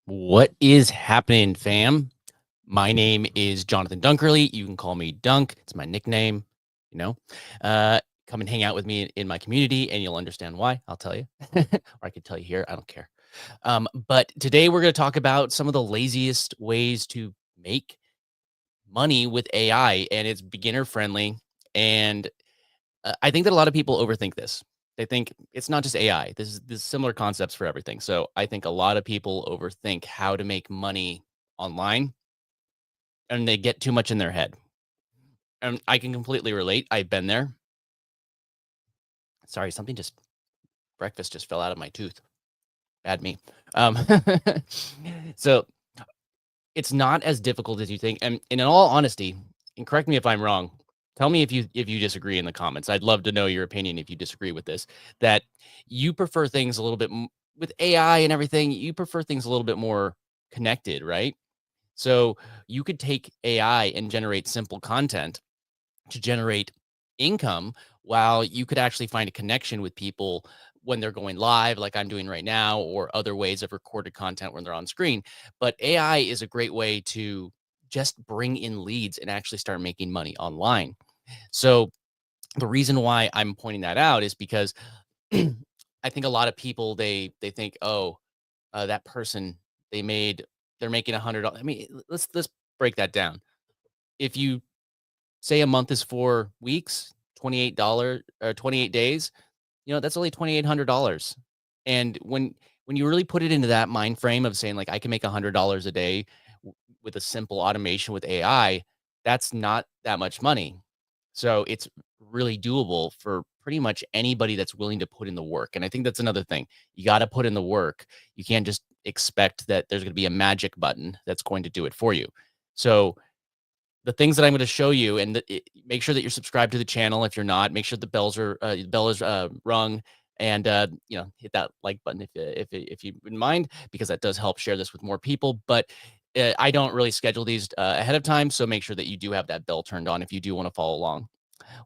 What is happening, fam? My name is Jonathan Dunkerley. You can call me Dunk. It's my nickname. You know, come and hang out with me in my community, and you'll understand why. I'll tell you, or I could tell you here. I don't care. But today we're going to talk about some of the laziest ways to make money with AI, and it's beginner friendly. And I think that a lot of people overthink this. They think it's not just AI. This is similar concepts for everything. So I think a lot of people overthink how to make money online, and they get too much in their head. And I can completely relate. I've been there. Sorry, breakfast just fell out of my tooth. Bad me. Um, so it's not as difficult as you think. And in all honesty, and correct me if I'm wrong, tell me if you disagree in the comments. I'd love to know your opinion if you disagree with this, that you prefer things a little bit with AI and everything, you prefer things a little bit more connected, right? So you could take AI and generate simple content to generate income, while you could actually find a connection with people when they're going live, like I'm doing right now, or other ways of recorded content when they're on screen. But AI is a great way to just bring in leads and actually start making money online. So the reason why I'm pointing that out is because I think a lot of people, they think, oh, that person, they're making $100. I mean, let's break that down. If you say a month is 4 weeks, $28 or 28 days, that's only $2,800. And when you really put it into that mind frame of saying, like, I can make $100 a day with a simple automation with AI, that's not that much money. So it's really doable for pretty much anybody that's willing to put in the work. And I think that's another thing. You got to put in the work. You can't just expect that there's going to be a magic button that's going to do it for you. So the things that I'm going to show you, and make sure that you're subscribed to the channel. If you're not, make sure the bell is rung, and hit that like button if you wouldn't mind, because that does help share this with more people. But I don't really schedule these ahead of time, so make sure that you do have that bell turned on if you do want to follow along.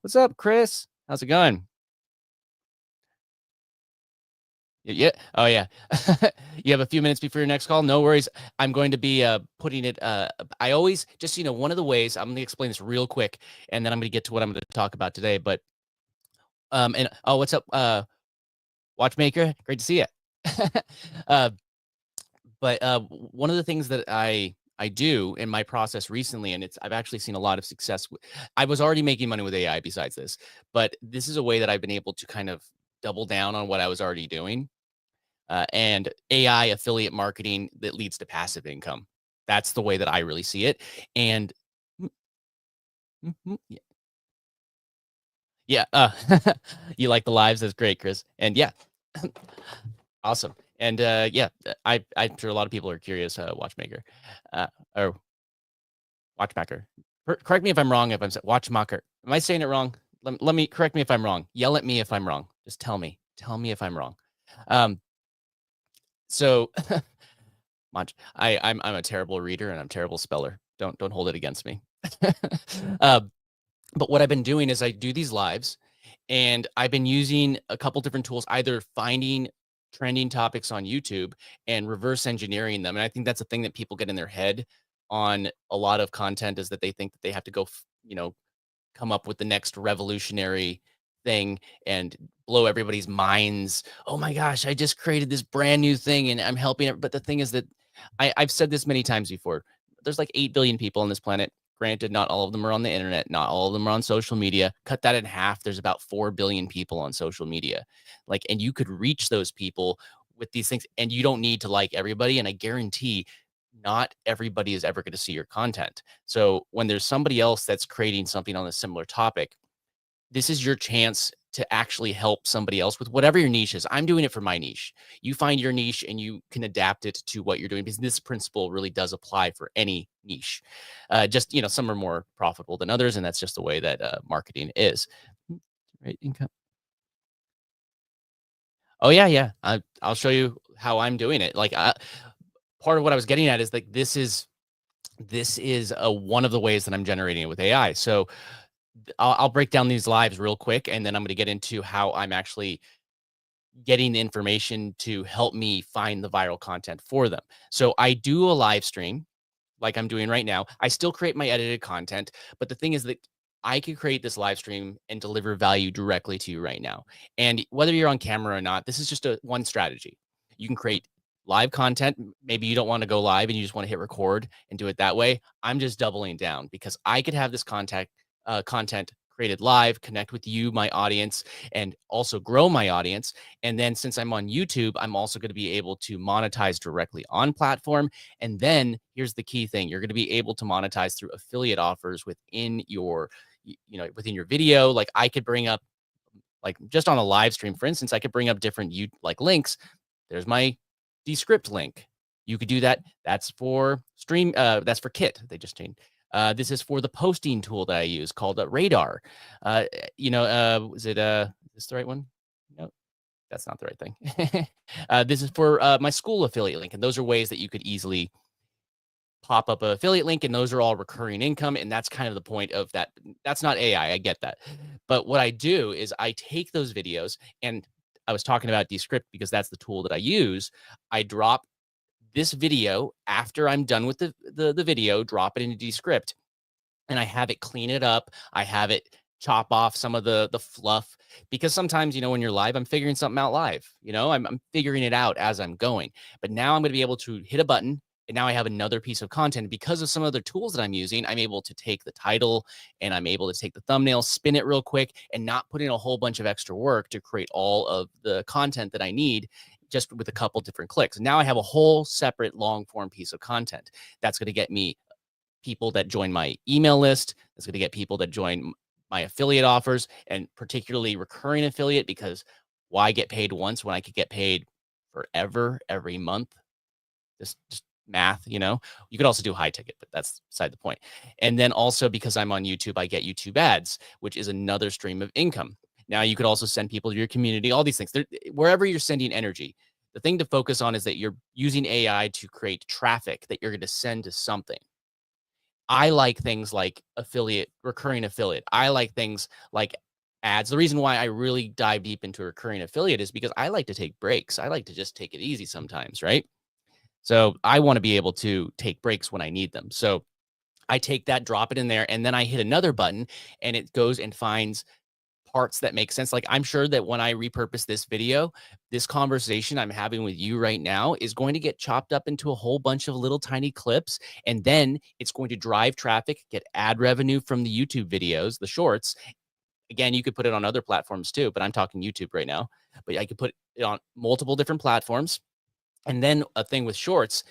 What's up, Chris? How's it going? Yeah. Oh, yeah. You have a few minutes before your next call. No worries. I'm going to be putting it. I always just, one of the ways I'm going to explain this real quick, and then I'm going to get to what I'm going to talk about today. But and oh, what's up, Watchmaker? Great to see you. uh, but one of the things that I do in my process recently, and I've actually seen a lot of success. I was already making money with AI besides this, but this is a way that I've been able to kind of double down on what I was already doing. And AI affiliate marketing that leads to passive income. That's the way that I really see it. And yeah, yeah, you like the lives? That's great, Chris. And yeah, awesome. And yeah, I'm sure a lot of people are curious. Watchmaker, or Watchmaker. Correct me if I'm wrong. If I'm saying Watchmaker, am I saying it wrong? Let me correct me if I'm wrong. Yell at me if I'm wrong. Just tell me. Tell me if I'm wrong. Um, so I'm a terrible reader and I'm a terrible speller. Don't hold it against me. uh, but what I've been doing is I do these lives, and I've been using a couple different tools, either finding trending topics on YouTube and reverse engineering them. And I think that's a thing that people get in their head on a lot of content, is that they think that they have to go, come up with the next revolutionary thing and blow everybody's minds. Oh my gosh, I just created this brand new thing and I'm helping it. But the thing is that I've said this many times before. There's like 8 billion people on this planet. Granted, not all of them are on the internet. Not all of them are on social media. Cut that in half. There's about 4 billion people on social media. And you could reach those people with these things, and you don't need to like everybody. And I guarantee not everybody is ever going to see your content. So when there's somebody else that's creating something on a similar topic, this is your chance to actually help somebody else with whatever your niche is. I'm doing it for my niche. You find your niche and you can adapt it to what you're doing, because this principle really does apply for any niche. Just, some are more profitable than others, and that's just the way that marketing is. Right, income. Oh yeah, yeah. I'll show you how I'm doing it. Part of what I was getting at is, like, this is one of the ways that I'm generating it with AI. So I'll break down these lives real quick, and then I'm going to get into how I'm actually getting the information to help me find the viral content for them. So I do a live stream like I'm doing right now. I still create my edited content, but the thing is that I can create this live stream and deliver value directly to you right now. And whether you're on camera or not, this is just one strategy. You can create live content. Maybe you don't want to go live and you just want to hit record and do it that way. I'm just doubling down because I could have this content created live, connect with you, my audience, and also grow my audience. And then since I'm on YouTube, I'm also going to be able to monetize directly on platform. And then here's the key thing. You're going to be able to monetize through affiliate offers within your, within your video. Like I could bring up, like just on a live stream, for instance, I could bring up different links. There's my Descript link. You could do that. That's for stream. That's for Kit. They just changed. This is for the posting tool that I use called Radar. Is this the right one? No, that's not the right thing. This is for my school affiliate link. And those are ways that you could easily pop up an affiliate link, and those are all recurring income. And that's kind of the point of that. That's not AI. I get that. But what I do is I take those videos, and I was talking about Descript because that's the tool that I use. I drop this video after I'm done with the video, drop it into Descript, and I have it clean it up. I have it chop off some of the fluff, because sometimes, when you're live, I'm figuring something out live. I'm figuring it out as I'm going. But now I'm going to be able to hit a button, and now I have another piece of content. Because of some other tools that I'm using, I'm able to take the title and I'm able to take the thumbnail, spin it real quick, and not put in a whole bunch of extra work to create all of the content that I need just with a couple different clicks. Now I have a whole separate long form piece of content that's going to get me people that join my email list. That's going to get people that join my affiliate offers, and particularly recurring affiliate, because why get paid once when I could get paid forever every month? Just math, You could also do high ticket, but that's beside the point. And then also, because I'm on YouTube, I get YouTube ads, which is another stream of income. Now you could also send people to your community, all these things. Wherever you're sending energy, the thing to focus on is that you're using AI to create traffic that you're going to send to something. I like things like recurring affiliate. I like things like ads. The reason why I really dive deep into recurring affiliate is because I like to take breaks. I like to just take it easy sometimes, right? So I want to be able to take breaks when I need them. So I take that, drop it in there, and then I hit another button, and it goes and finds parts that make sense. Like, I'm sure that when I repurpose this video, this conversation I'm having with you right now is going to get chopped up into a whole bunch of little tiny clips. And then it's going to drive traffic, get ad revenue from the YouTube videos, the shorts. Again, you could put it on other platforms too, but I'm talking YouTube right now. But I could put it on multiple different platforms. And then a thing with shorts,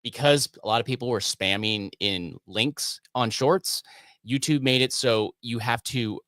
because a lot of people were spamming in links on shorts, YouTube made it so you have to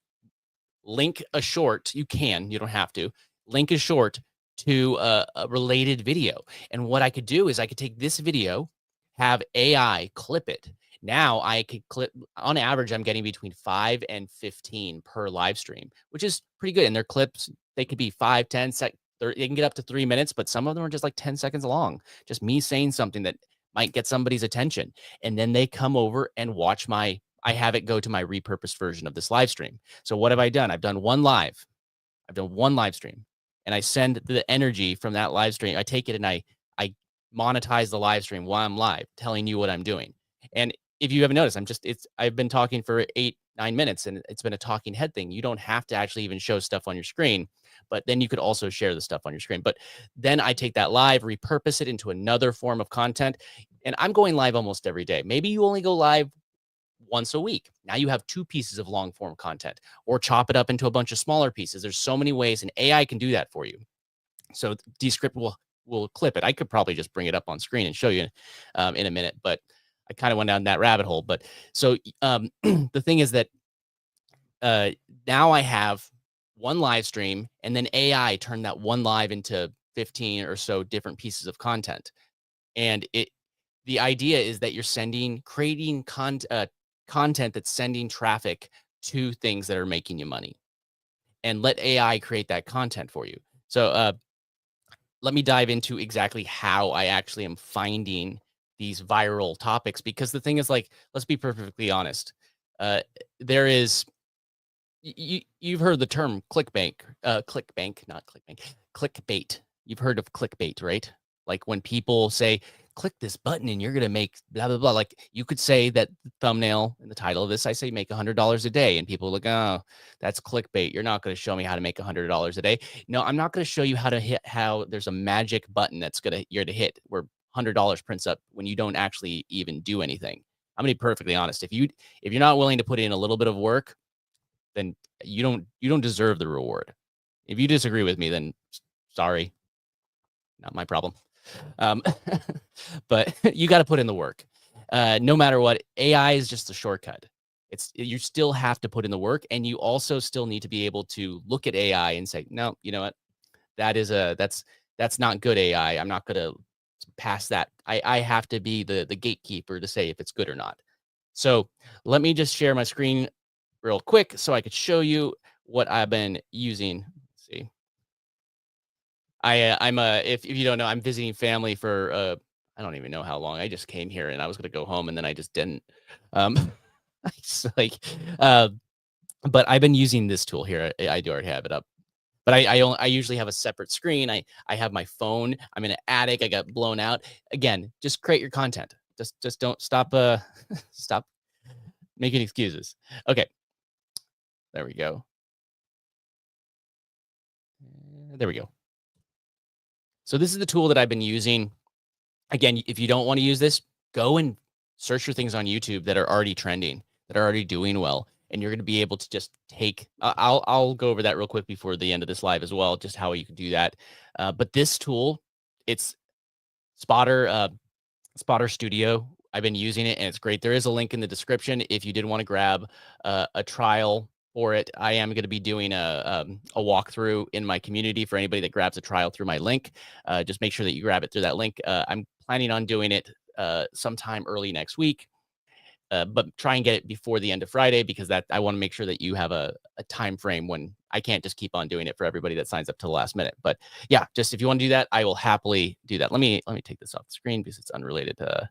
link a short. You don't have to link a short to a related video. And what I could do is I could take this video, have AI clip it. Now I could clip, on average, I'm getting between 5 and 15 per live stream, which is pretty good. And their clips, they could be 5, 10 seconds. They can get up to 3 minutes, but some of them are just like 10 seconds long. Just me saying something that might get somebody's attention. And then they come over and watch I have it go to my repurposed version of this live stream. So what have I done? I've done one live stream, and I send the energy from that live stream. I take it and I monetize the live stream while I'm live, telling you what I'm doing. And if you haven't noticed, I've been talking for 8-9 minutes, and it's been a talking head thing. You don't have to actually even show stuff on your screen, but then you could also share the stuff on your screen. But then I take that live, repurpose it into another form of content, and I'm going live almost every day. Maybe you only go live once a week. Now you have 2 pieces of long form content, or chop it up into a bunch of smaller pieces. There's so many ways, and AI can do that for you. So Descript will clip it. I could probably just bring it up on screen and show you in a minute, but I kind of went down that rabbit hole. But so the thing is that now I have one live stream, and then AI turned that one live into 15 or so different pieces of content. And the idea is that you're creating content that's sending traffic to things that are making you money, and let AI create that content for you. So let me dive into exactly how I actually am finding these viral topics, because the thing is, like, let's be perfectly honest. There is, you've heard the term clickbank, not clickbank, clickbait. You've heard of clickbait, right? Like when people say, click this button and you're going to make blah, blah, blah. Like you could say that the thumbnail and the title of this, I say make $100 a day. And people look, oh, that's clickbait. You're not going to show me how to make $100 a day. No, I'm not going to show you how to hit, how there's a magic button you're to hit where $100 prints up when you don't actually even do anything. I'm going to be perfectly honest. If you're not willing to put in a little bit of work, then you don't deserve the reward. If you disagree with me, then sorry, not my problem. But you got to put in the work. No matter what, AI is just a shortcut. You still have to put in the work, and you also still need to be able to look at AI and say, no, you know what, that's not good AI. I'm not going to pass that. I have to be the gatekeeper to say if it's good or not. So let me just share my screen real quick so I could show you what I've been using. Let's see. If you don't know, I'm visiting family for I don't even know how long. I just came here and I was gonna go home and then I just didn't. It's like, but I've been using this tool here. I do already have it up, but I usually have a separate screen. I have my phone. I'm in an attic. I got blown out. Again, just create your content. Just don't stop stop making excuses. Okay, there we go. There we go. So this is the tool that I've been using. Again, if you don't want to use this, go and search for things on YouTube that are already trending, that are already doing well. And you're going to be able to just take, I'll go over that real quick before the end of this live as well, just how you can do that. But this tool, it's Spotter Studio. I've been using it and it's great. There is a link in the description if you did want to grab a trial for it. I am going to be doing a walkthrough in my community for anybody that grabs a trial through my link. Just make sure that you grab it through that link. I'm planning on doing it sometime early next week, but try and get it before the end of Friday because I want to make sure that you have a time frame when I can't just keep on doing it for everybody that signs up to the last minute. But yeah, just if you want to do that, I will happily do that. Let me take this off the screen because it's unrelated to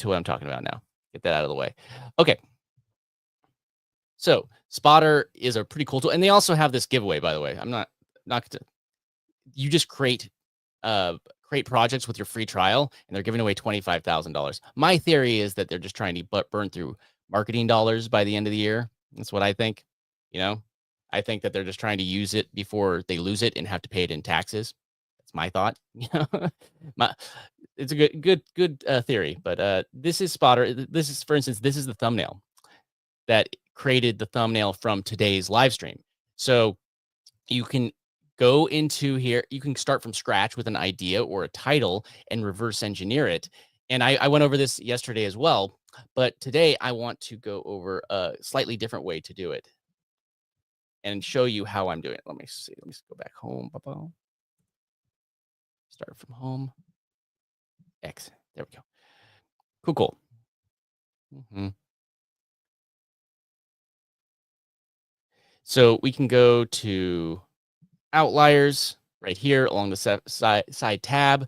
what I'm talking about now. Get that out of the way. Okay. So Spotter is a pretty cool tool. And they also have this giveaway, by the way. I'm not to, you just create projects with your free trial and they're giving away $25,000. My theory is that they're just trying to burn through marketing dollars by the end of the year. That's what I think. You know, I think that they're just trying to use it before they lose it and have to pay it in taxes. That's my thought. It's a good theory, but this is Spotter. This is, for instance, this is the thumbnail that created the thumbnail from today's live stream. So you can go into here. You can start from scratch with an idea or a title and reverse engineer it. And I went over this yesterday as well, but today I want to go over a slightly different way to do it and show you how I'm doing it. Let me see. Let me go back home. Start from home. X. There we go. Cool. So we can go to outliers right here along the side tab.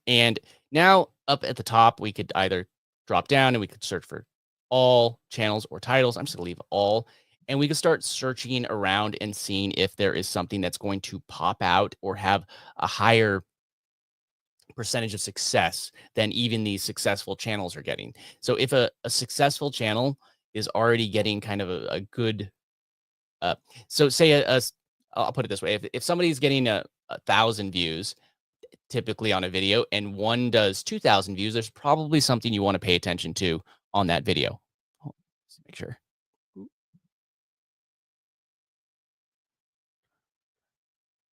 And now up at the top, we could either drop down and we could search for all channels or titles. I'm just gonna leave all. And we can start searching around and seeing if there is something that's going to pop out or have a higher percentage of success than even these successful channels are getting. So if a successful channel is already getting kind of a good, so say I'll put it this way. If somebody's getting 1,000 views typically on a video and one does 2,000 views, there's probably something you want to pay attention to on that video. Let's make sure.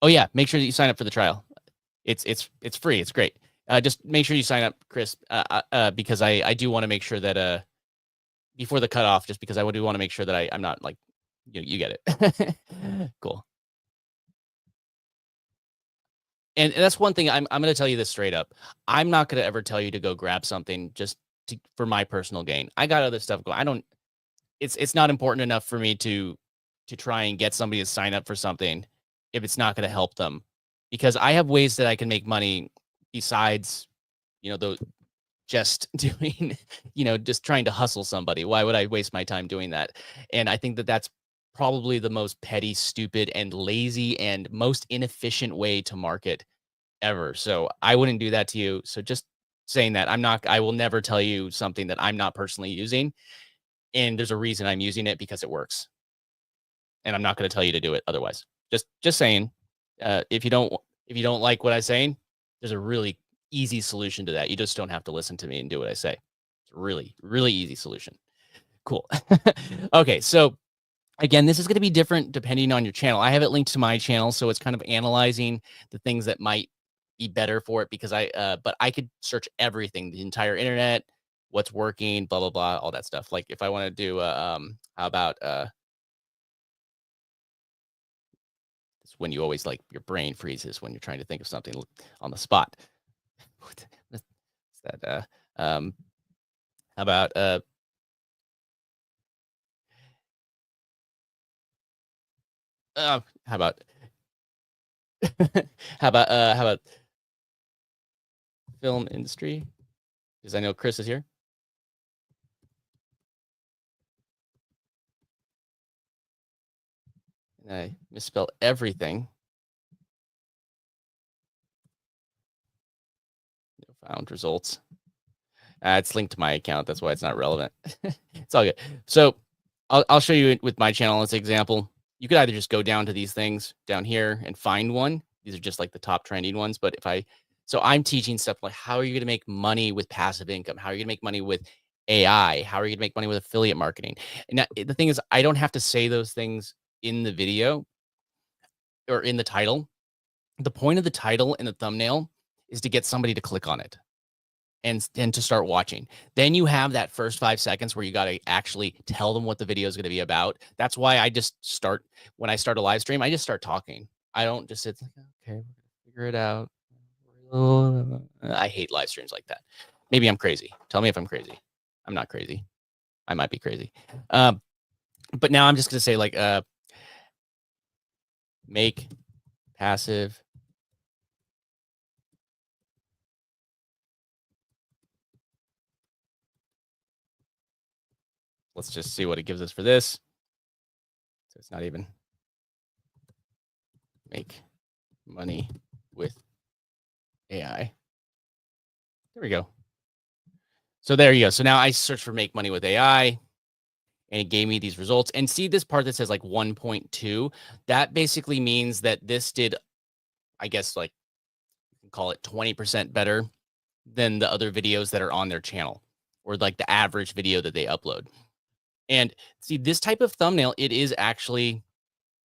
Oh yeah, make sure that you sign up for the trial. It's free. It's great. Just make sure you sign up, Chris, because I do want to make sure that before the cutoff, just because I do want to make sure that I'm not like, you get it. Cool. And that's one thing I'm going to tell you this straight up. I'm not going to ever tell you to go grab something just for my personal gain. I got other stuff going. It's not important enough for me to try and get somebody to sign up for something if it's not going to help them, because I have ways that I can make money besides, just doing, just trying to hustle somebody. Why would I waste my time doing that? And I think that that's probably the most petty, stupid, and lazy and most inefficient way to market ever. So I wouldn't do that to you. So just saying that I will never tell you something that I'm not personally using. And there's a reason I'm using it because it works. And I'm not going to tell you to do it otherwise. Just saying, if you don't like what I'm saying, there's a really easy solution to that. You just don't have to listen to me and do what I say. It's a really, really easy solution. Cool. Okay, so again, this is going to be different depending on your channel. I have it linked to my channel, so it's kind of analyzing the things that might be better for it because but I could search everything, the entire internet, what's working, blah blah blah, all that stuff. Like if I want to do, how about it's when you always like your brain freezes when you're trying to think of something on the spot. What's that? How about how about how about film industry? Because I know Chris is here. And I misspelled everything. No found results. It's linked to my account. That's why it's not relevant. It's all good. So I'll show you with my channel as an example. You could either just go down to these things down here and find one. These are just like the top trending ones. But so I'm teaching stuff like how are you going to make money with passive income? How are you going to make money with AI? How are you going to make money with affiliate marketing? And the thing is, I don't have to say those things in the video or in the title. The point of the title and the thumbnail is to get somebody to click on it and to start watching. Then you have that first 5 seconds where you got to actually tell them what the video is going to be about. That's why I just start, when I start a live stream, I just start talking. I don't just sit like, okay, we're going to figure it out. I hate live streams like that. Maybe I'm crazy. Tell me if I'm crazy. I'm not crazy. I might be crazy. But now I'm just going to say like, make passive let's just see what it gives us for this. So it's not even make money with AI. There we go. So there you go. So now I search for make money with AI and it gave me these results. And see this part that says like 1.2. That basically means that this did, I guess, like you can call it 20% better than the other videos that are on their channel or like the average video that they upload. And see this type of thumbnail, it is actually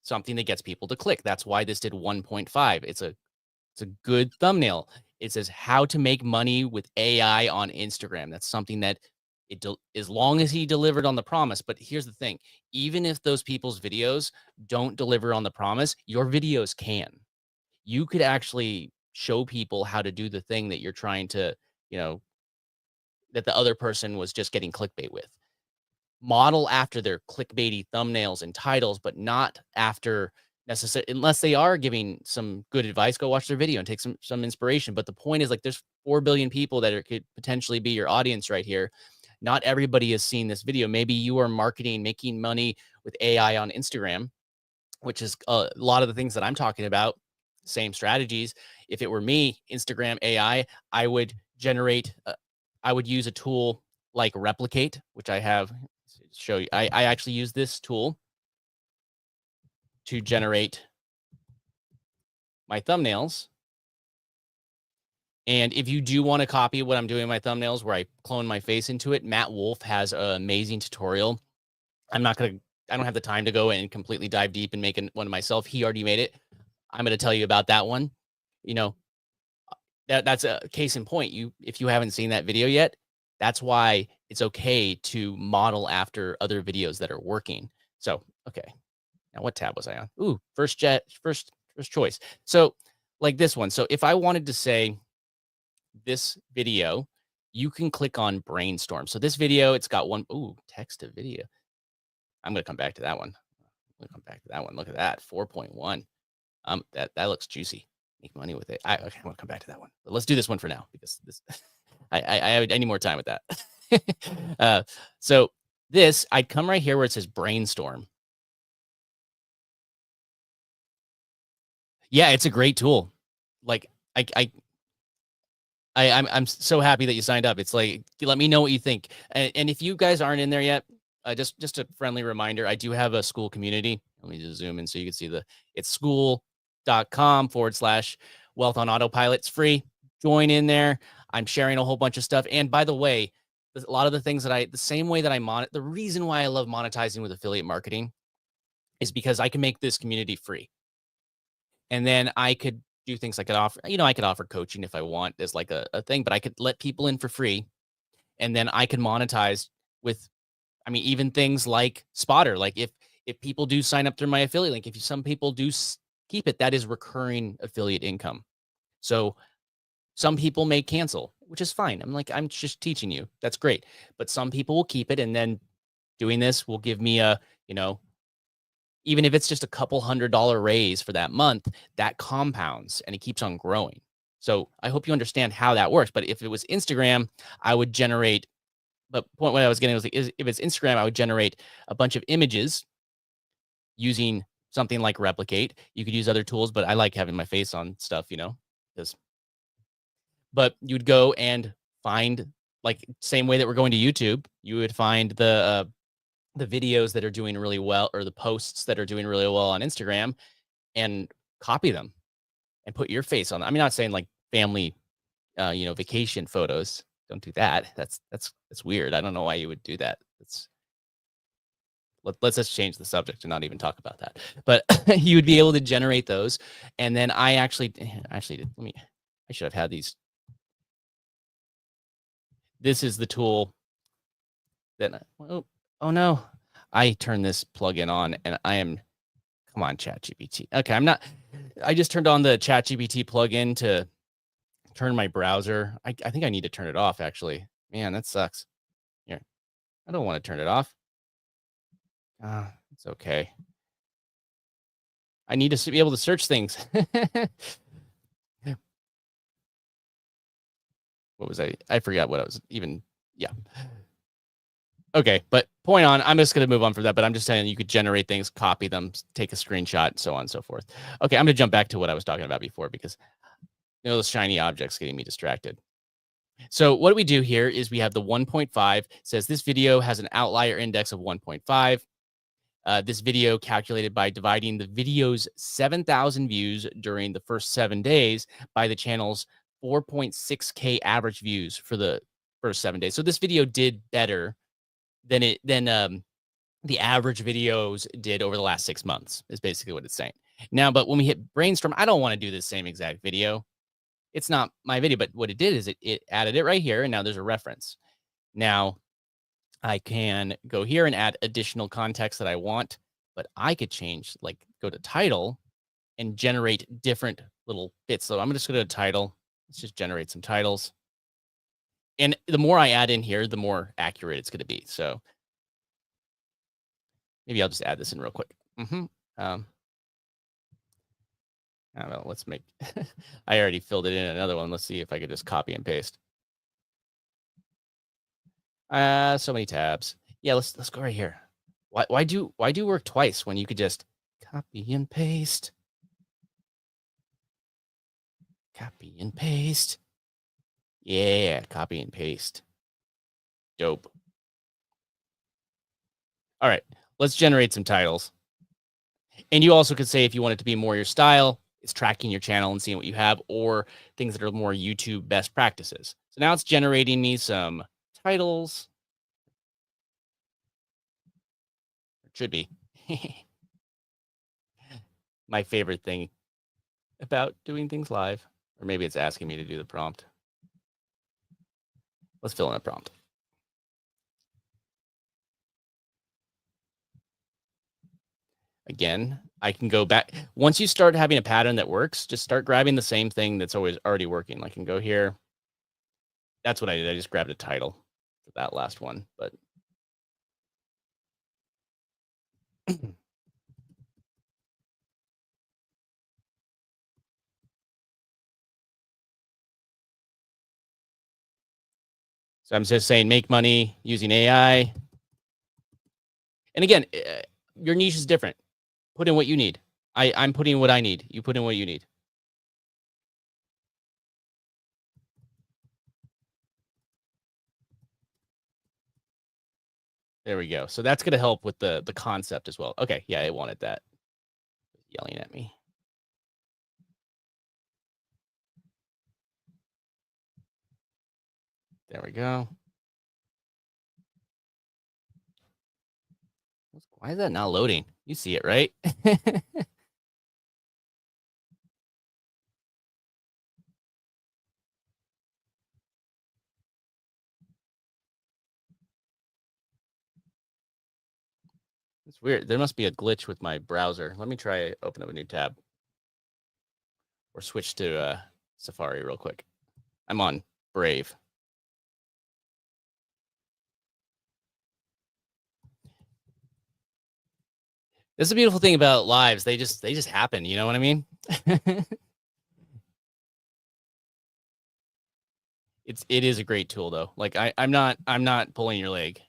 something that gets people to click. That's why this did 1.5. It's a good thumbnail. It says how to make money with AI on Instagram. That's something that as long as he delivered on the promise. But here's the thing, even if those people's videos don't deliver on the promise, your videos can. You could actually show people how to do the thing that you're trying to, that the other person was just getting clickbait with. Model after their clickbaity thumbnails and titles, but not after necessary, unless they are giving some good advice. Go watch their video and take some inspiration. But the point is, like, there's 4 billion people that could potentially be your audience right here. Not everybody has seen this video. Maybe you are marketing, making money with AI on Instagram, which is a lot of the things that I'm talking about. Same strategies. If it were me, Instagram AI, I would generate. I would use a tool like Replicate, which I have. Show you. I actually use this tool to generate my thumbnails. And if you do want to copy what I'm doing in my thumbnails where I clone my face into it, Matt Wolf has an amazing tutorial. I don't have the time to go and completely dive deep and make one myself. He already made it. I'm going to tell you about that one. That's a case in point. If you haven't seen that video yet, that's why it's okay to model after other videos that are working. So, okay. Now what tab was I on? Ooh, first choice. So like this one. So if I wanted to say this video, you can click on brainstorm. So this video, it's got text to video. I'm going to come back to that one. Look at that. 4.1. That looks juicy. Make money with it. I want to come back to that one. But let's do this one for now because this I need more time with that. So this, I'd come right here where it says brainstorm. Yeah, it's a great tool. Like I'm so happy that you signed up. It's like, let me know what you think. And if you guys aren't in there yet, just a friendly reminder, I do have a school community. Let me just zoom in so you can see it's school.com/wealth on autopilot. It's free. Join in there. I'm sharing a whole bunch of stuff. And by the way, a lot of the things that the same way that the reason why I love monetizing with affiliate marketing is because I can make this community free. And then I could do things I could offer, I could offer coaching if I want as like a thing, but I could let people in for free. And then I can monetize with, even things like Spotter. Like if people do sign up through my affiliate link, if some people do keep it, that is recurring affiliate income. So some people may cancel, which is fine. I'm just teaching you. That's great. But some people will keep it. And then doing this will give me even if it's just a couple $100 raise for that month, that compounds and it keeps on growing. So I hope you understand how that works. But if it was Instagram, I would generate, but point what I was getting was like, if it's Instagram, I would generate a bunch of images using something like Replicate. You could use other tools, but I like having my face on stuff, but you'd go and find, like, same way that we're going to YouTube, you would find the videos that are doing really well, or the posts that are doing really well on Instagram, and copy them and put your face on them. I'm not saying like family, vacation photos. Don't do that. That's weird. I don't know why you would do that. Let's just change the subject and not even talk about that. But you would be able to generate those. And then I should have had these. This is the tool that, oh no, I turned this plugin on and come on, ChatGPT. Okay, I just turned on the ChatGPT plugin to turn my browser. I think I need to turn it off, actually. Man, that sucks. Here, I don't want to turn it off. It's okay. I need to be able to search things. What was I forgot what I was even, yeah. Okay, but point on, I'm just going to move on from that, but I'm just saying you could generate things, copy them, take a screenshot, so on and so forth. Okay, I'm going to jump back to what I was talking about before because, those shiny objects getting me distracted. So what we do here is we have the 1.5, says this video has an outlier index of 1.5. This video calculated by dividing the video's 7,000 views during the first 7 days by the channel's 4.6K average views for the first 7 days. So this video did better than the average videos did over the last 6 months, is basically what it's saying. Now, but when we hit brainstorm, I don't want to do the same exact video. It's not my video, but what it did is it added it right here, and now there's a reference. Now, I can go here and add additional context that I want, but I could change, like, go to title and generate different little bits. So I'm just going to go to title. Let's just generate some titles. And the more I add in here, the more accurate it's going to be. So maybe I'll just add this in real quick. I don't know. Let's make, I already filled it in another one. Let's see if I could just copy and paste. So many tabs. Yeah, let's go right here. Why do work twice when you could just copy and paste? Copy and paste. Yeah, copy and paste. Dope. All right, let's generate some titles. And you also could say, if you want it to be more your style, it's tracking your channel and seeing what you have, or things that are more YouTube best practices. So now it's generating me some titles. It should be. My favorite thing about doing things live, or maybe it's asking me to do the prompt. Let's fill in a prompt. Again, I can go back. Once you start having a pattern that works, just start grabbing the same thing that's always already working. I can go here. That's what I did. I just grabbed a title for that last one, but so I'm just saying, make money using AI. And again, your niche is different. Put in what you need. I'm putting in what I need. You put in what you need. There we go. So that's going to help with the concept as well. Okay. Yeah, it wanted that. Yelling at me. There we go. Why is that not loading? You see it, right? It's weird. There must be a glitch with my browser. Let me try open up a new tab or switch to Safari real quick. I'm on Brave. This is a beautiful thing about lives. They just happen. You know what I mean? It is a great tool though. Like I'm not pulling your leg.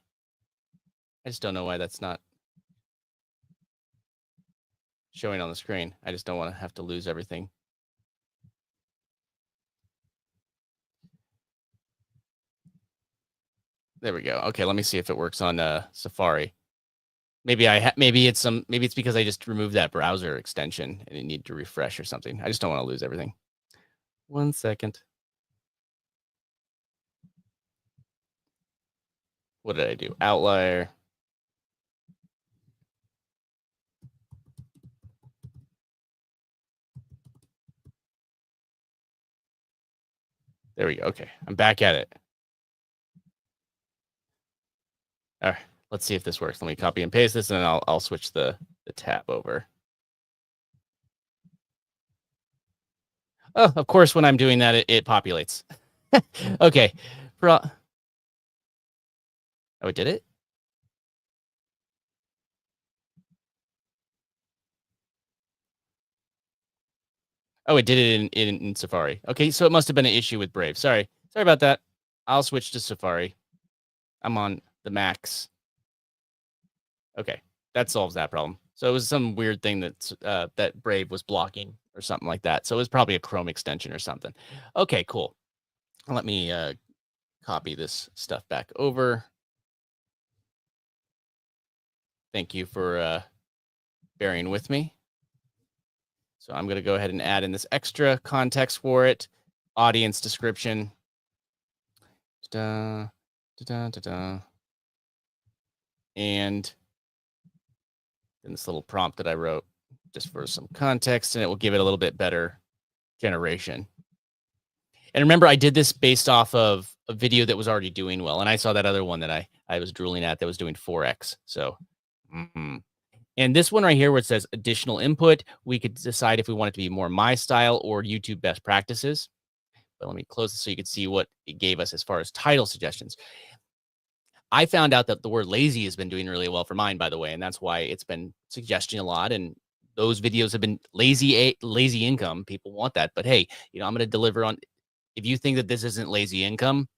I just don't know why that's not showing on the screen. I just don't want to have to lose everything. There we go. Okay, let me see if it works on Safari. Maybe it's because I just removed that browser extension and it needed to refresh or something. I just don't want to lose everything. 1 second. What did I do? Outlier. There we go. Okay, I'm back at it. All right, let's see if this works. Let me copy and paste this, and then I'll switch the tab over. Oh, of course, when I'm doing that, it populates. Okay. Oh, it did it? Oh, it did it in Safari. Okay, so it must have been an issue with Brave. Sorry about that. I'll switch to Safari. I'm on the Macs. Okay, that solves that problem. So it was some weird thing that Brave was blocking or something like that. So it was probably a Chrome extension or something. Okay, cool. Let me copy this stuff back over. Thank you for bearing with me. So I'm going to go ahead and add in this extra context for it. Audience description. Da, da, da, da. And then this little prompt that I wrote just for some context, and it will give it a little bit better generation. And remember, I did this based off of a video that was already doing well. And I saw that other one that I was drooling at that was doing 4x. So, And this one right here where it says additional input, we could decide if we want it to be more my style or YouTube best practices. But let me close this so you can see what it gave us as far as title suggestions. I found out that the word lazy has been doing really well for mine, by the way, and that's why it's been suggesting a lot. And those videos have been lazy income. People want that. But hey, I'm going to deliver on. If you think that this isn't lazy income,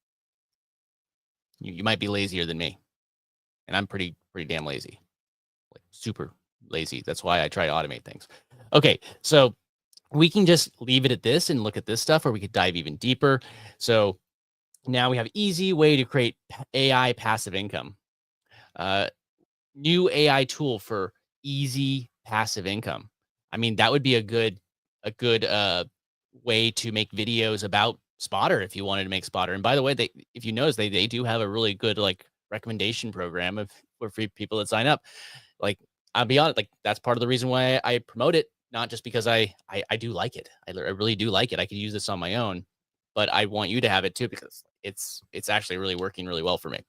you might be lazier than me. And I'm pretty damn lazy, like super lazy. That's why I try to automate things. Okay, so we can just leave it at this and look at this stuff, or we could dive even deeper. So now we have easy way to create AI passive income. New AI tool for easy passive income. I mean, that would be a good way to make videos about Spotter if you wanted to make Spotter. And by the way, if you notice, they do have a really good like recommendation program for free people that sign up. Like, I'll be honest, like that's part of the reason why I promote it, not just because I do like it. I really do like it. I could use this on my own, but I want you to have it too because it's actually really working really well for me.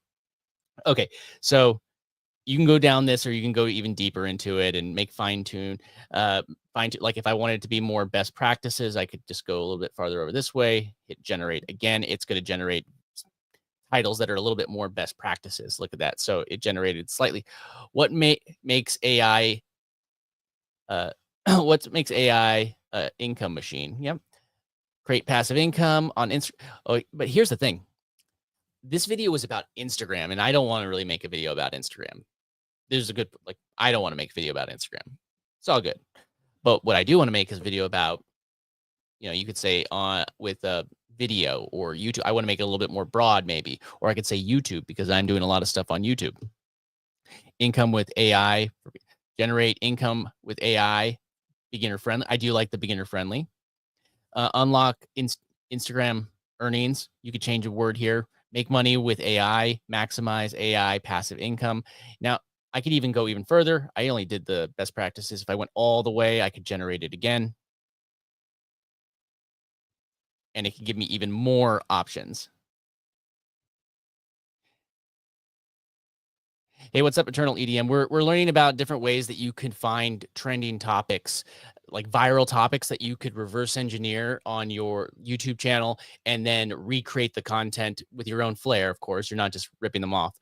Okay, so you can go down this, or you can go even deeper into it and make fine tune. Like if I wanted it to be more best practices, I could just go a little bit farther over this way. Hit generate again. It's going to generate titles that are a little bit more best practices. Look at that. So it generated slightly. What makes AI? What makes AI income machine? Yep. Create passive income on Instagram. Oh, but here's the thing. This video was about Instagram, and I don't want to really make a video about Instagram. There's a good, like, I don't want to make a video about Instagram. It's all good. But what I do want to make is a video about, you could say with a video or YouTube. I want to make it a little bit more broad, maybe, or I could say YouTube because I'm doing a lot of stuff on YouTube. Income with AI, generate income with AI, beginner friendly. I do like the beginner friendly. Unlock Instagram earnings. You could change a word here. Make money with AI, maximize AI passive income. Now, I could even go even further. I only did the best practices. If I went all the way, I could generate it again. And it could give me even more options. Hey, what's up, Eternal EDM? We're learning about different ways that you can find trending topics, like viral topics that you could reverse engineer on your YouTube channel and then recreate the content with your own flair. Of course, you're not just ripping them off,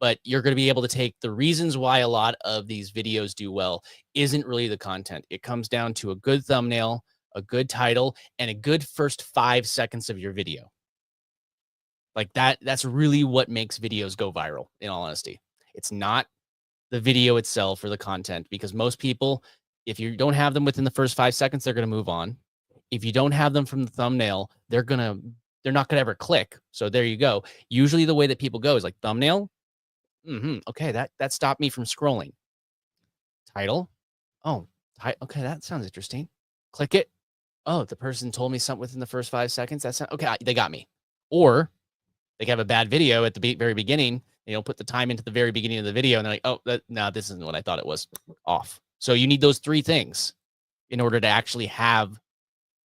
but you're going to be able to take the reasons why a lot of these videos do well isn't really the content. It comes down to a good thumbnail, a good title, and a good first 5 seconds of your video. Like that's really what makes videos go viral, in all honesty. It's not the video itself or the content, because most people, if you don't have them within the first 5 seconds, they're going to move on. If you don't have them from the thumbnail, they're not going to ever click. So there you go. Usually the way that people go is like thumbnail. Okay. That stopped me from scrolling. Title. Oh, okay. That sounds interesting. Click it. Oh, the person told me something within the first 5 seconds. That's not okay. They got me. Or they have a bad video at the very beginning. Put the time into the very beginning of the video, and they're like, oh, no, this isn't what I thought it was. Off. So you need those 3 things in order to actually have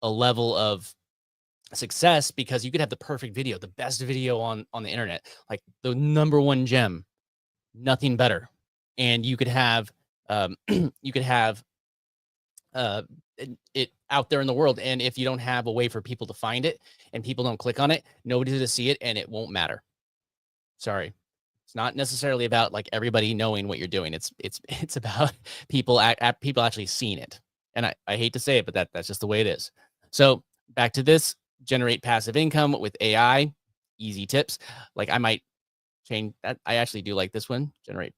a level of success, because you could have the perfect video, the best video on the internet, like the #1 gem, nothing better. And you could have, it out there in the world. And if you don't have a way for people to find it and people don't click on it, nobody to see it, and it won't matter. Sorry. It's not necessarily about like everybody knowing what you're doing. It's about people actually seeing it. And I hate to say it, but that's just the way it is. So back to this, generate passive income with AI, easy tips. Like I might change that. I actually do like this one, generate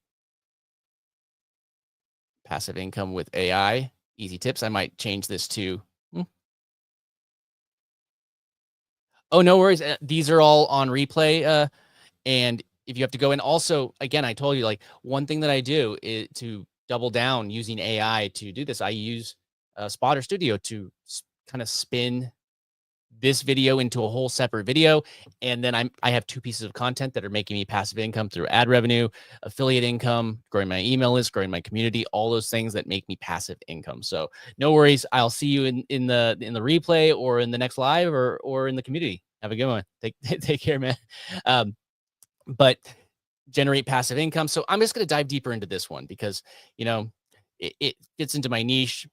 passive income with AI, easy tips. I might change this to, oh, no worries. These are all on replay. And if you have to go in, also, again, I told you, like, one thing that I do is to double down using AI to do this. I use Spotter Studio to kind of spin this video into a whole separate video. And then I have 2 pieces of content that are making me passive income through ad revenue, affiliate income, growing my email list, growing my community, all those things that make me passive income. So no worries. I'll see you in the replay or in the next live or in the community. Have a good one. Take care, man. But generate passive income. So I'm just going to dive deeper into this one because, it fits into my niche.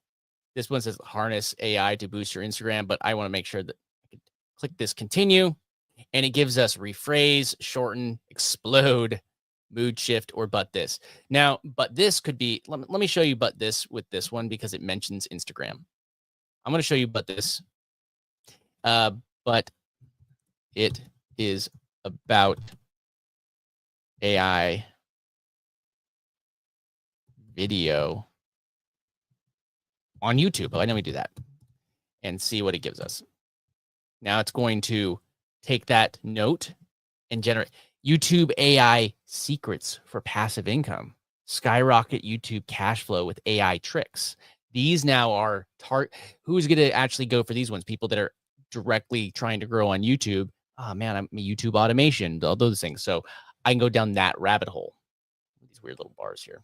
This one says harness AI to boost your Instagram, but I want to make sure that I can click this continue, and it gives us rephrase, shorten, explode, mood shift, or but this. Now, but this could be, let me show you but this with this one because it mentions Instagram. I'm going to show you but this, but it is about AI video on YouTube. Why don't we do that and see what it gives us? Now it's going to take that note and generate YouTube AI secrets for passive income, skyrocket YouTube cash flow with AI tricks. These now are who's going to actually go for these ones? People that are directly trying to grow on YouTube. Oh man, I'm YouTube automation, all those things. So I can go down that rabbit hole. These weird little bars here.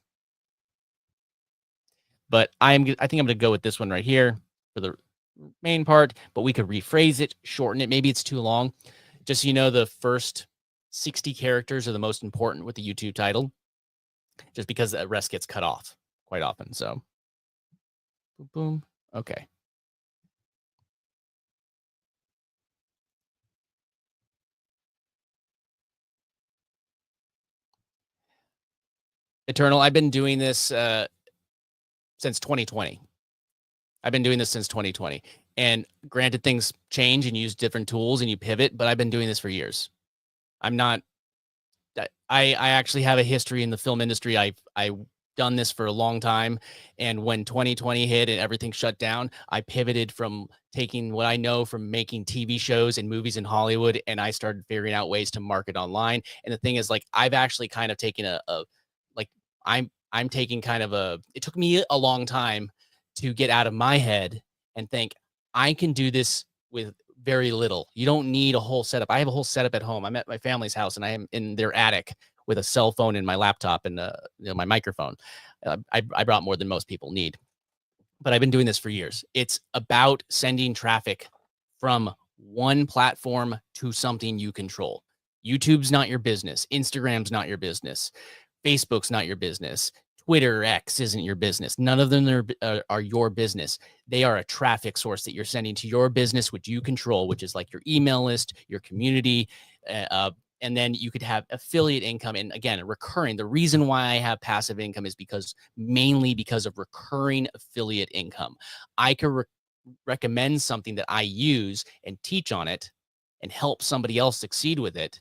But I think I'm going to go with this one right here for the main part, but we could rephrase it, shorten it. Maybe it's too long. Just so you know, the first 60 characters are the most important with the YouTube title, just because the rest gets cut off quite often. So boom, boom. Okay. Eternal, I've been doing this since 2020. I've been doing this since 2020. And granted, things change and use different tools and you pivot, but I've been doing this for years. I actually have a history in the film industry. I've done this for a long time. And when 2020 hit and everything shut down, I pivoted from taking what I know from making TV shows and movies in Hollywood, and I started figuring out ways to market online. And the thing is, like, I've actually kind of taken like I'm taking kind of it took me a long time to get out of my head and think I can do this with very little. You don't need a whole setup. I have a whole setup at home. I'm at my family's house and I am in their attic with a cell phone and my laptop and my microphone. I brought more than most people need, but I've been doing this for years. It's about sending traffic from one platform to something you control. YouTube's not your business. Instagram's not your business. Facebook's not your business. Twitter, X isn't your business. None of them are your business. They are a traffic source that you're sending to your business, which you control, which is like your email list, your community, and then you could have affiliate income. And again, recurring. The reason why I have passive income is mainly because of recurring affiliate income. I could recommend something that I use and teach on it and help somebody else succeed with it.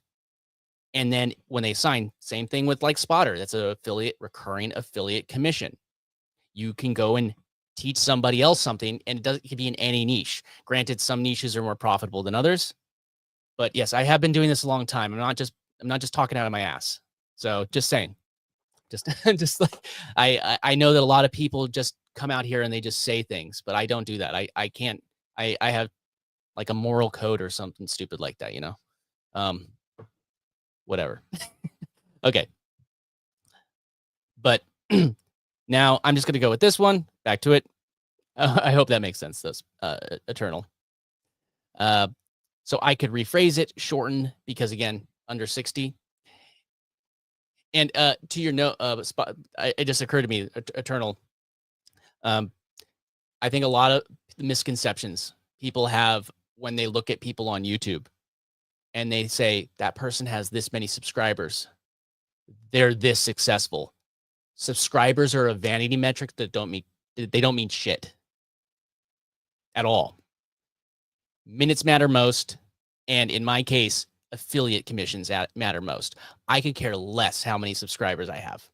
And then when they sign, same thing with like Spotter. That's an recurring affiliate commission. You can go and teach somebody else something, and it could be in any niche. Granted, some niches are more profitable than others. But yes, I have been doing this a long time. I'm not just talking out of my ass. So just saying, just like I know that a lot of people just come out here and they just say things, but I don't do that. I can't. I have like a moral code or something stupid like that, you know. Whatever. Okay. But now I'm just going to go with this one. Back to it. I hope that makes sense. This eternal. So I could rephrase it, shorten, because again, under 60. And to your note, it just occurred to me, eternal. I think a lot of misconceptions people have when they look at people on YouTube and they say that person has this many subscribers, they're this successful. Subscribers are a vanity metric that don't mean shit at all. Minutes matter most, and in my case, affiliate commissions matter most. I could care less how many subscribers I have.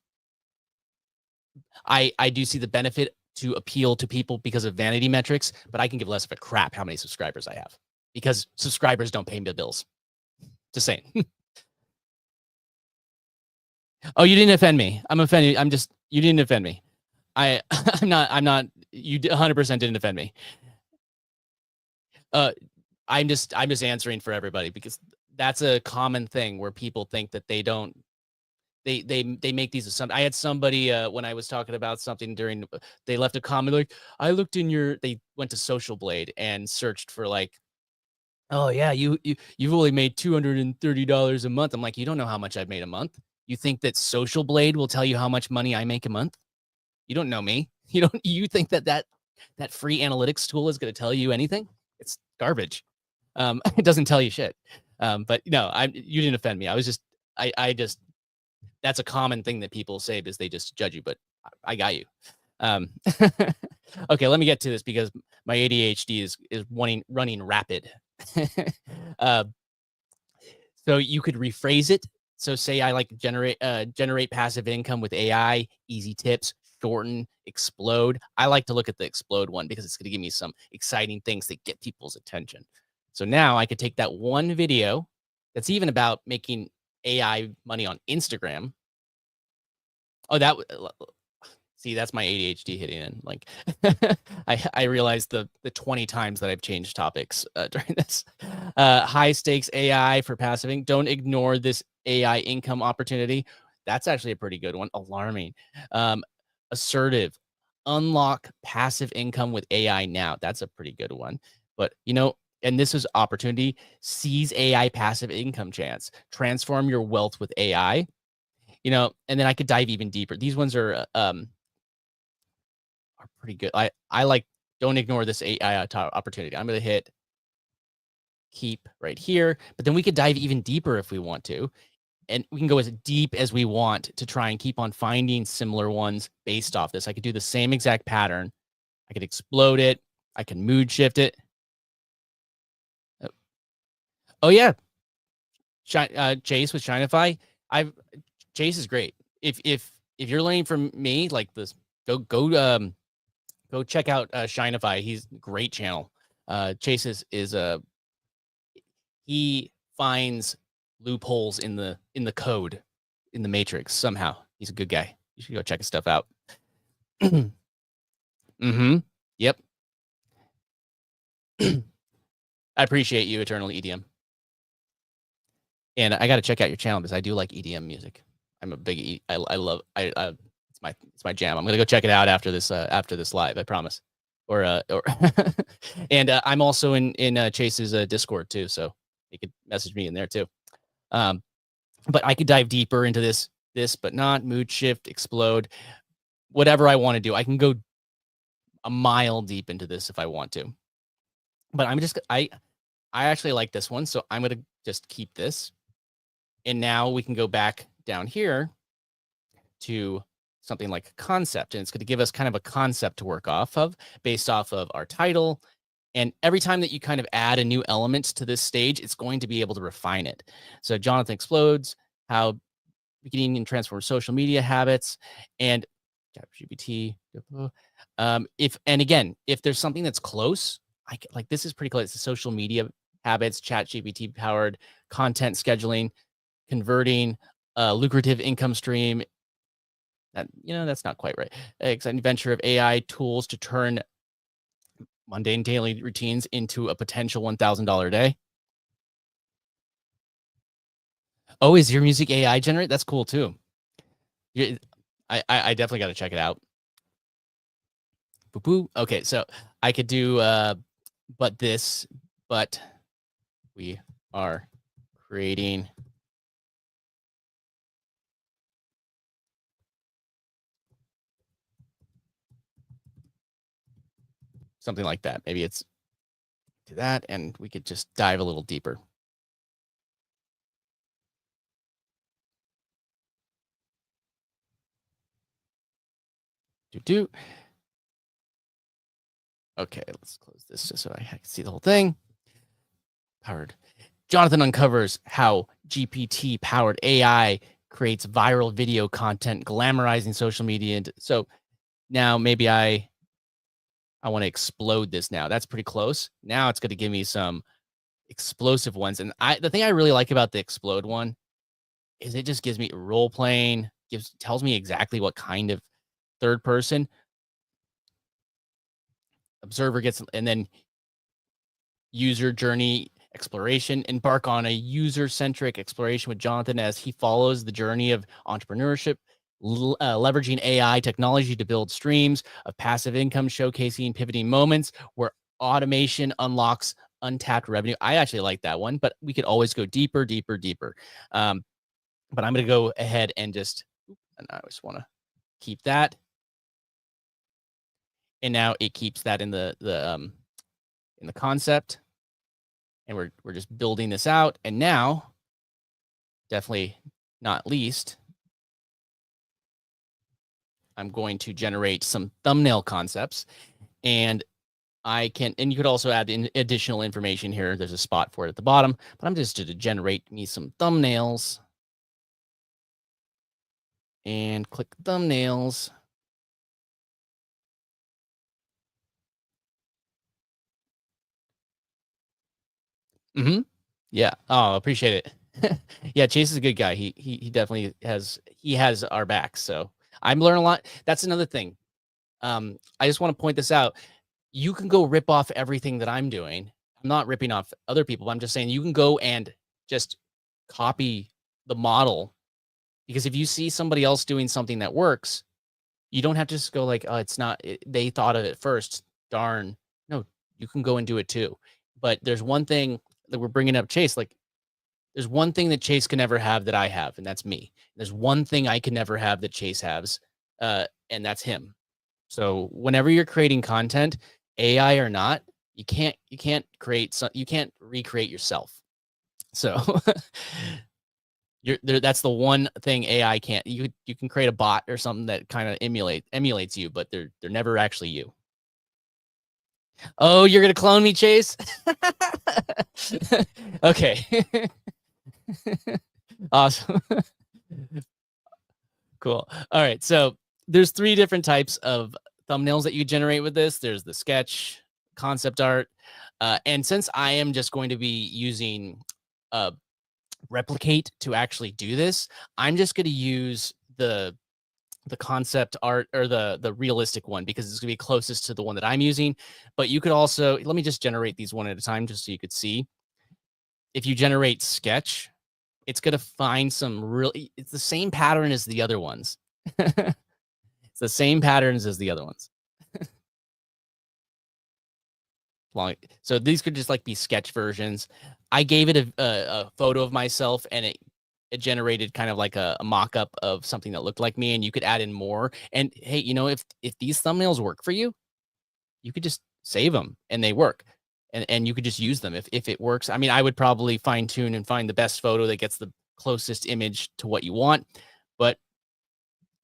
I do see the benefit to appeal to people because of vanity metrics, but I can give less of a crap how many subscribers I have because subscribers don't pay me the bills. Just saying. Oh, you didn't offend me. I'm offended. You didn't offend me. I'm not, you 100% didn't offend me. I'm just answering for everybody because that's a common thing where people think that they don't, they make these assumptions. I had somebody, when I was talking about something they left a comment like, I looked they went to Social Blade and searched for like, oh yeah, you've only made $230 a month. I'm like, you don't know how much I've made a month. You think that Social Blade will tell you how much money I make a month? You don't know me. You think that free analytics tool is going to tell you anything? It's garbage. It doesn't tell you shit. But no, you didn't offend me. I just that's a common thing that people say because they just judge you, but I got you. Okay, let me get to this because my ADHD is running rapid. So you could rephrase it. So say I like generate passive income with AI, easy tips, shorten, explode. I like to look at the explode one because it's going to give me some exciting things that get people's attention. So now I could take that one video that's even about making AI money on Instagram. Oh, see, that's my ADHD hitting in. Like, I realized the 20 times that I've changed topics during this. High stakes AI for passive income. Don't ignore this AI income opportunity. That's actually a pretty good one. Alarming. Assertive. Unlock passive income with AI now. That's a pretty good one. But, and this is opportunity. Seize AI passive income chance. Transform your wealth with AI. And then I could dive even deeper. These ones are pretty good. I like, don't ignore this AI opportunity. I'm going to hit keep right here, but then we could dive even deeper if we want to. And we can go as deep as we want to try and keep on finding similar ones based off this. I could do the same exact pattern. I could explode it. I can mood shift it. Oh yeah. Chase with Shinify. Chase is great. If if you're learning from me like this, go check out Shineify. He's a great channel. Chase is he finds loopholes in the code, in the matrix somehow. He's a good guy. You should go check his stuff out. Yep. I appreciate you, Eternal EDM. And I got to check out your channel because I do like EDM music. I'm a big I love it's my jam. I'm gonna go check it out after this live. I promise. Or and I'm also in Chase's Discord too, so you could message me in there too. But I could dive deeper into this, but not mood shift, explode, whatever I want to do. I can go a mile deep into this if I want to. But I actually like this one, so I'm gonna just keep this. And now we can go back down here to something like a concept, and it's going to give us kind of a concept to work off of based off of our title. And every time that you kind of add a new element to this stage, it's going to be able to refine it. So Jonathan explodes, how beginning and transform social media habits, and ChatGPT. If there's something that's close, like this is pretty close. It's the social media habits, ChatGPT powered content scheduling, converting, lucrative income stream. That's not quite right. Exciting venture of AI tools to turn mundane daily routines into a potential $1,000 day. Oh, is your music AI generate? That's cool too. I definitely got to check it out. Boo-boo. Okay, so I could do but we are creating something like that. Maybe it's to that, and we could just dive a little deeper. Okay, let's close this just so I can see the whole thing. Powered. Jonathan uncovers how GPT-powered AI creates viral video content, glamorizing social media. So now maybe I want to explode this now. That's pretty close. Now it's going to give me some explosive ones. And the thing I really like about the explode one is it just gives me role playing, tells me exactly what kind of third person observer gets, and then user journey exploration. Embark on a user-centric exploration with Jonathan as he follows the journey of entrepreneurship, leveraging AI technology to build streams of passive income, showcasing pivoting moments where automation unlocks untapped revenue. I actually like that one, but we could always go deeper. But I'm going to go ahead and and I just want to keep that. And now it keeps that in the concept. And we're just building this out. And now, definitely not least, I'm going to generate some thumbnail concepts. And you could also add in additional information here. There's a spot for it at the bottom, but I'm just to generate me some thumbnails. And click thumbnails. Yeah. Oh, appreciate it. Yeah, Chase is a good guy. He definitely has our back. So I'm learning a lot. That's another thing. I just want to point this out. You can go rip off everything that I'm doing. I'm not ripping off other people. I'm just saying you can go and just copy the model, because if you see somebody else doing something that works, you don't have to just go like, oh, it's not, they thought of it first. Darn. No, you can go and do it too. But there's one thing that we're bringing up, Chase, like there's one thing that Chase can never have that I have, and that's me. There's one thing I can never have that Chase has, and that's him. So whenever you're creating content, AI or not, you can't recreate yourself. So that's the one thing AI can't. You can create a bot or something that kind of emulates you, but they're never actually you. Oh, you're gonna clone me, Chase? Okay. Awesome. Cool. All right. So there's 3 different types of thumbnails that you generate with this. There's the sketch, concept art, and since I am just going to be using replicate to actually do this, I'm just going to use the concept art or the realistic one because it's going to be closest to the one that I'm using. But you could also, let me just generate these one at a time just so you could see. If you generate sketch, it's going to find some really, it's the same pattern as the other ones. It's the same patterns as the other ones. So these could just like be sketch versions. I gave it a photo of myself and it generated kind of like a mock-up of something that looked like me, and you could add in more. And hey, you know, if these thumbnails work for you, you could just save them and they work. And you could just use them if it works. I mean, I would probably fine tune and find the best photo that gets the closest image to what you want. But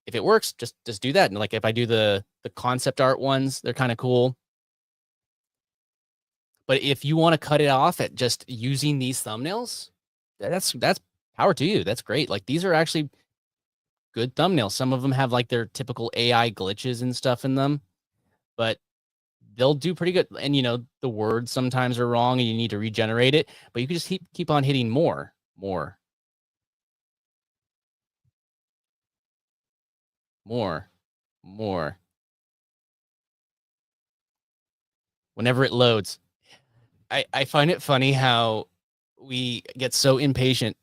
if it works, just do that. And like if I do the concept art ones, they're kind of cool. But if you want to cut it off at just using these thumbnails, that's power to you. That's great. Like these are actually good thumbnails. Some of them have like their typical AI glitches and stuff in them, but they'll do pretty good. And you know, the words sometimes are wrong and you need to regenerate it, but you can just keep on hitting more. Whenever it loads. I find it funny how we get so impatient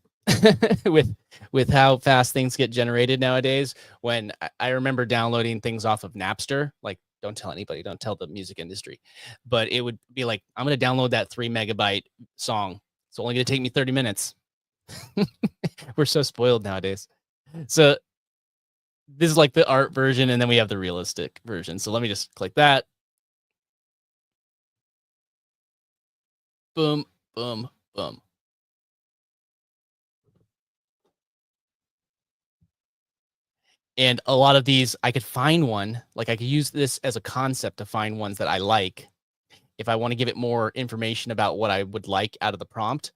with how fast things get generated nowadays. When I remember downloading things off of Napster, like don't tell anybody, don't tell the music industry, but it would be like, I'm going to download that 3 megabyte song. It's only going to take me 30 minutes. We're so spoiled nowadays. So this is like the art version, and then we have the realistic version. So let me just click that. Boom, boom, boom. And a lot of these, I could find one, like I could use this as a concept to find ones that I like. If I want to give it more information about what I would like out of the prompt,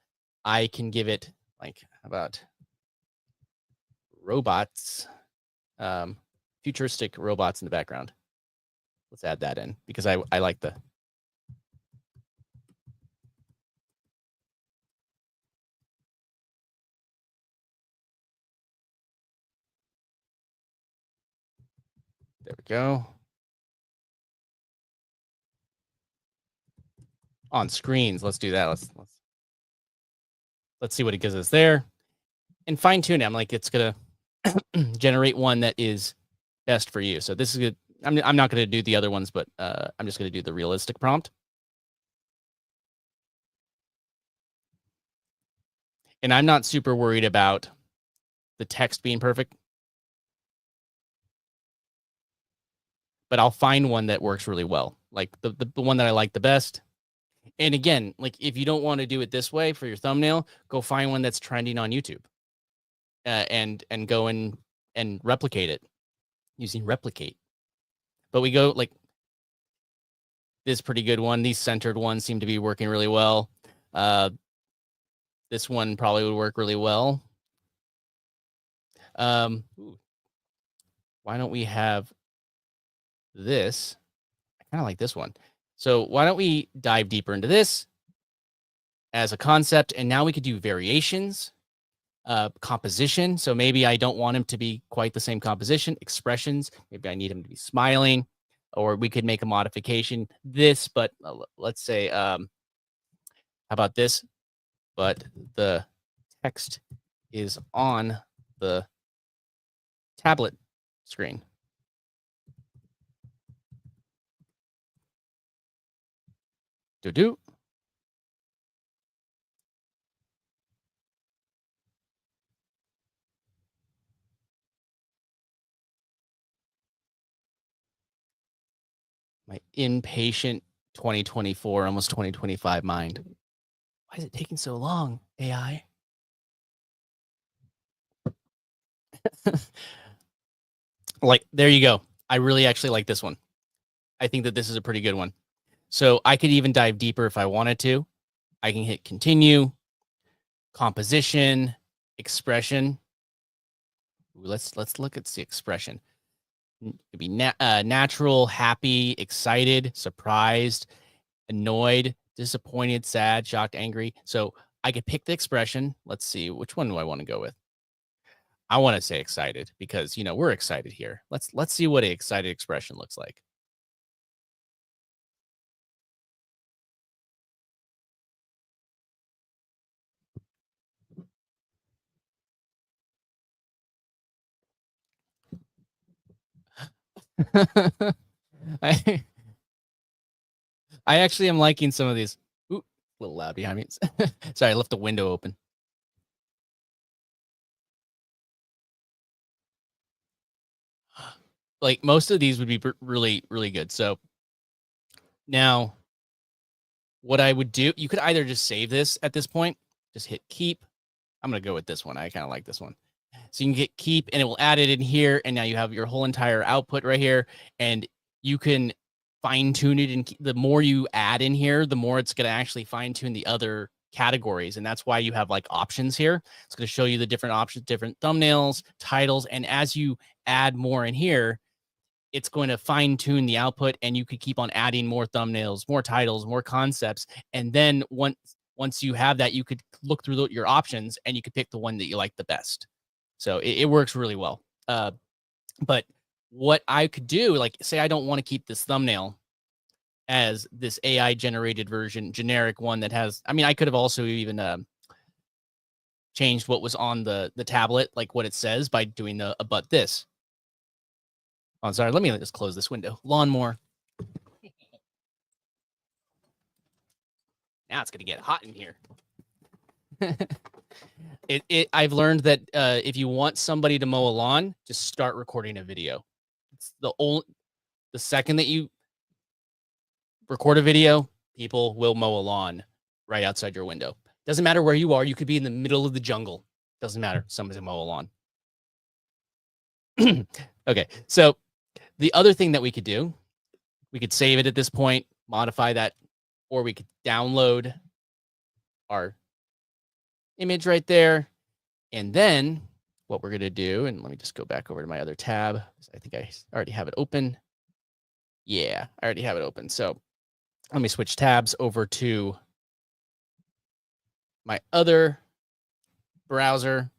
I can give it like, how about robots, futuristic robots in the background. Let's add that in because I like the. There we go. On screens, let's do that. Let's see what it gives us there, and fine tune it. I'm like, it's gonna generate one that is best for you. So this is good. I'm not gonna do the other ones, but I'm just gonna do the realistic prompt. And I'm not super worried about the text being perfect, but I'll find one that works really well, like the one that I like the best. And again, like if you don't want to do it this way for your thumbnail, go find one that's trending on YouTube, and go and replicate it using replicate. But we go like this pretty good one. These centered ones seem to be working really well. This one probably would work really well. Why don't we have this? I kind of like this one. So why don't we dive deeper into this as a concept? And now we could do variations, composition. So maybe I don't want him to be quite the same composition. Expressions, maybe I need him to be smiling, or we could make a modification. This, but let's say, how about this? But the text is on the tablet screen. Do. My impatient 2024, almost 2025 mind. Why is it taking so long, AI? Like, there you go. I really actually like this one. I think that this is a pretty good one. So I could even dive deeper if I wanted to. I can hit continue, composition, expression. Let's look at the expression. It could be natural, happy, excited, surprised, annoyed, disappointed, sad, shocked, angry. So I could pick the expression. Let's see, which one do I want to go with? I want to say excited because we're excited here. Let's see what an excited expression looks like. I I actually am liking some of these. Ooh, a little loud behind me. Sorry, I left the window open. Like most of these would be really, really good. So now what I would do, you could either just save this at this point, just hit keep. I'm going to go with this one. I kind of like this one. So you can get keep and it will add it in here. And now you have your whole entire output right here. And you can fine tune it. And the more you add in here, the more it's going to actually fine tune the other categories. And that's why you have like options here. It's going to show you the different options, different thumbnails, titles. And as you add more in here, it's going to fine tune the output and you could keep on adding more thumbnails, more titles, more concepts. And then once you have that, you could look through your options and you could pick the one that you like the best. So it works really well. But what I could do, like say I don't want to keep this thumbnail as this AI generated version, generic one that has, I mean, I could have also even changed what was on the tablet, like what it says by doing but this. Oh, sorry. Let me just close this window. Lawnmower. Now it's going to get hot in here. I've learned that if you want somebody to mow a lawn, just start recording a video. It's the second that you record a video, people will mow a lawn right outside your window. Doesn't matter where you are. You could be in the middle of the jungle. Doesn't matter. Somebody's going to mow a lawn. Okay. So the other thing that we could do, we could save it at this point, modify that, or we could download our image right there. And then what we're going to do, and let me just go back over to my other tab. I think I already have it open. Yeah, I already have it open. So let me switch tabs over to my other browser.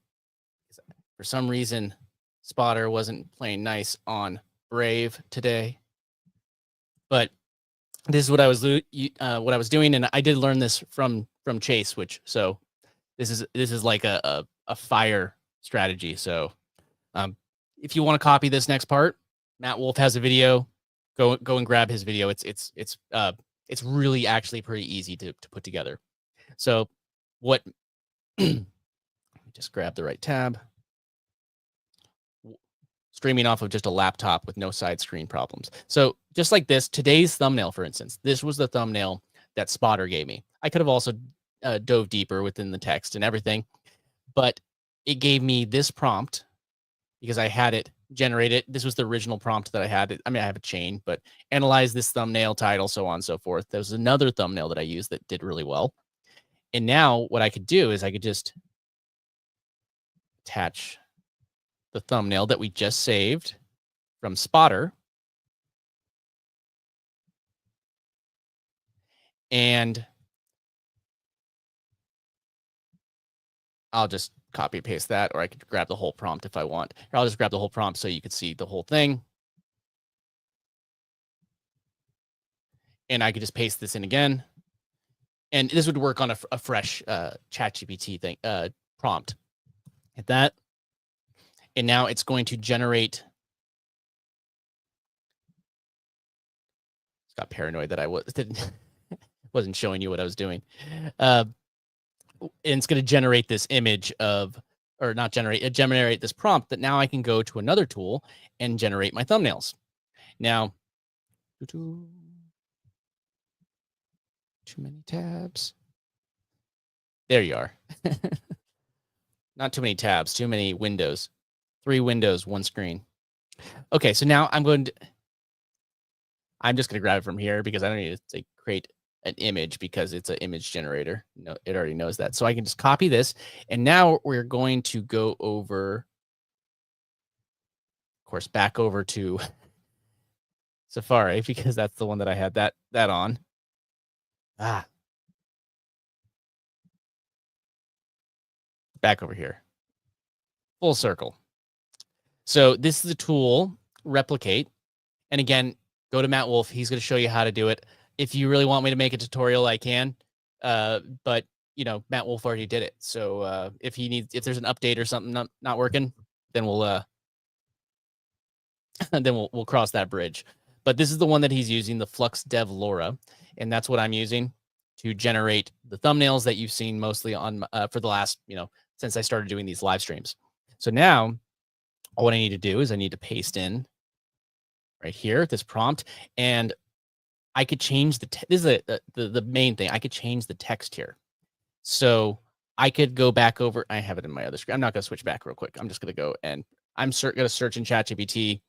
For some reason, Spotter wasn't playing nice on Brave today. But this is what I was doing, and I did learn this from Chase, so this is like a fire strategy. So if you want to copy this next part, Matt Wolf has a video. Go and grab his video. It's really actually pretty easy to put together. So what? Just grab the right tab. Streaming off of just a laptop with no side screen problems. So just like this, today's thumbnail, for instance, this was the thumbnail that Spotter gave me. I could have also dove deeper within the text and everything, but it gave me this prompt because I had it generated. This was the original prompt that I had. I mean, I have a chain, but analyze this thumbnail, title, so on and so forth. There was another thumbnail that I used that did really well. And now what I could do is I could just attach the thumbnail that we just saved from Spotter. And I'll just copy and paste that, or I could grab the whole prompt if I want. Or I'll just grab the whole prompt so you could see the whole thing. And I could just paste this in again. And this would work on a fresh ChatGPT thing prompt. Hit that. And now it's going to generate. Got paranoid that I wasn't showing you what I was doing. And it's going to generate this image of, or not generate this prompt that now I can go to another tool and generate my thumbnails. Now, too many tabs. There you are. Not too many tabs, too many windows. 3 windows, 1 screen. Okay, so now I'm just going to grab it from here because I don't need to create an image because it's an image generator. No, it already knows that. So I can just copy this. And now we're going to go over course, back over to Safari because that's the one that I had that on. Back over here. Full circle. So this is the tool, Replicate. And again, go to Matt Wolf. He's going to show you how to do it. If you really want me to make a tutorial, I can. But you know, Matt Wolf already did it. So if there's an update or something not working, then we'll we'll cross that bridge. But this is the one that he's using, the Flux Dev LoRa, and that's what I'm using to generate the thumbnails that you've seen mostly on for the last, since I started doing these live streams. So now all what I need to do is I need to paste in right here this prompt, and I could change this is the main thing. I could change the text here. So I could go back over. I have it in my other screen. I'm not going to switch back real quick. I'm just going to go and I'm going to search in ChatGPT,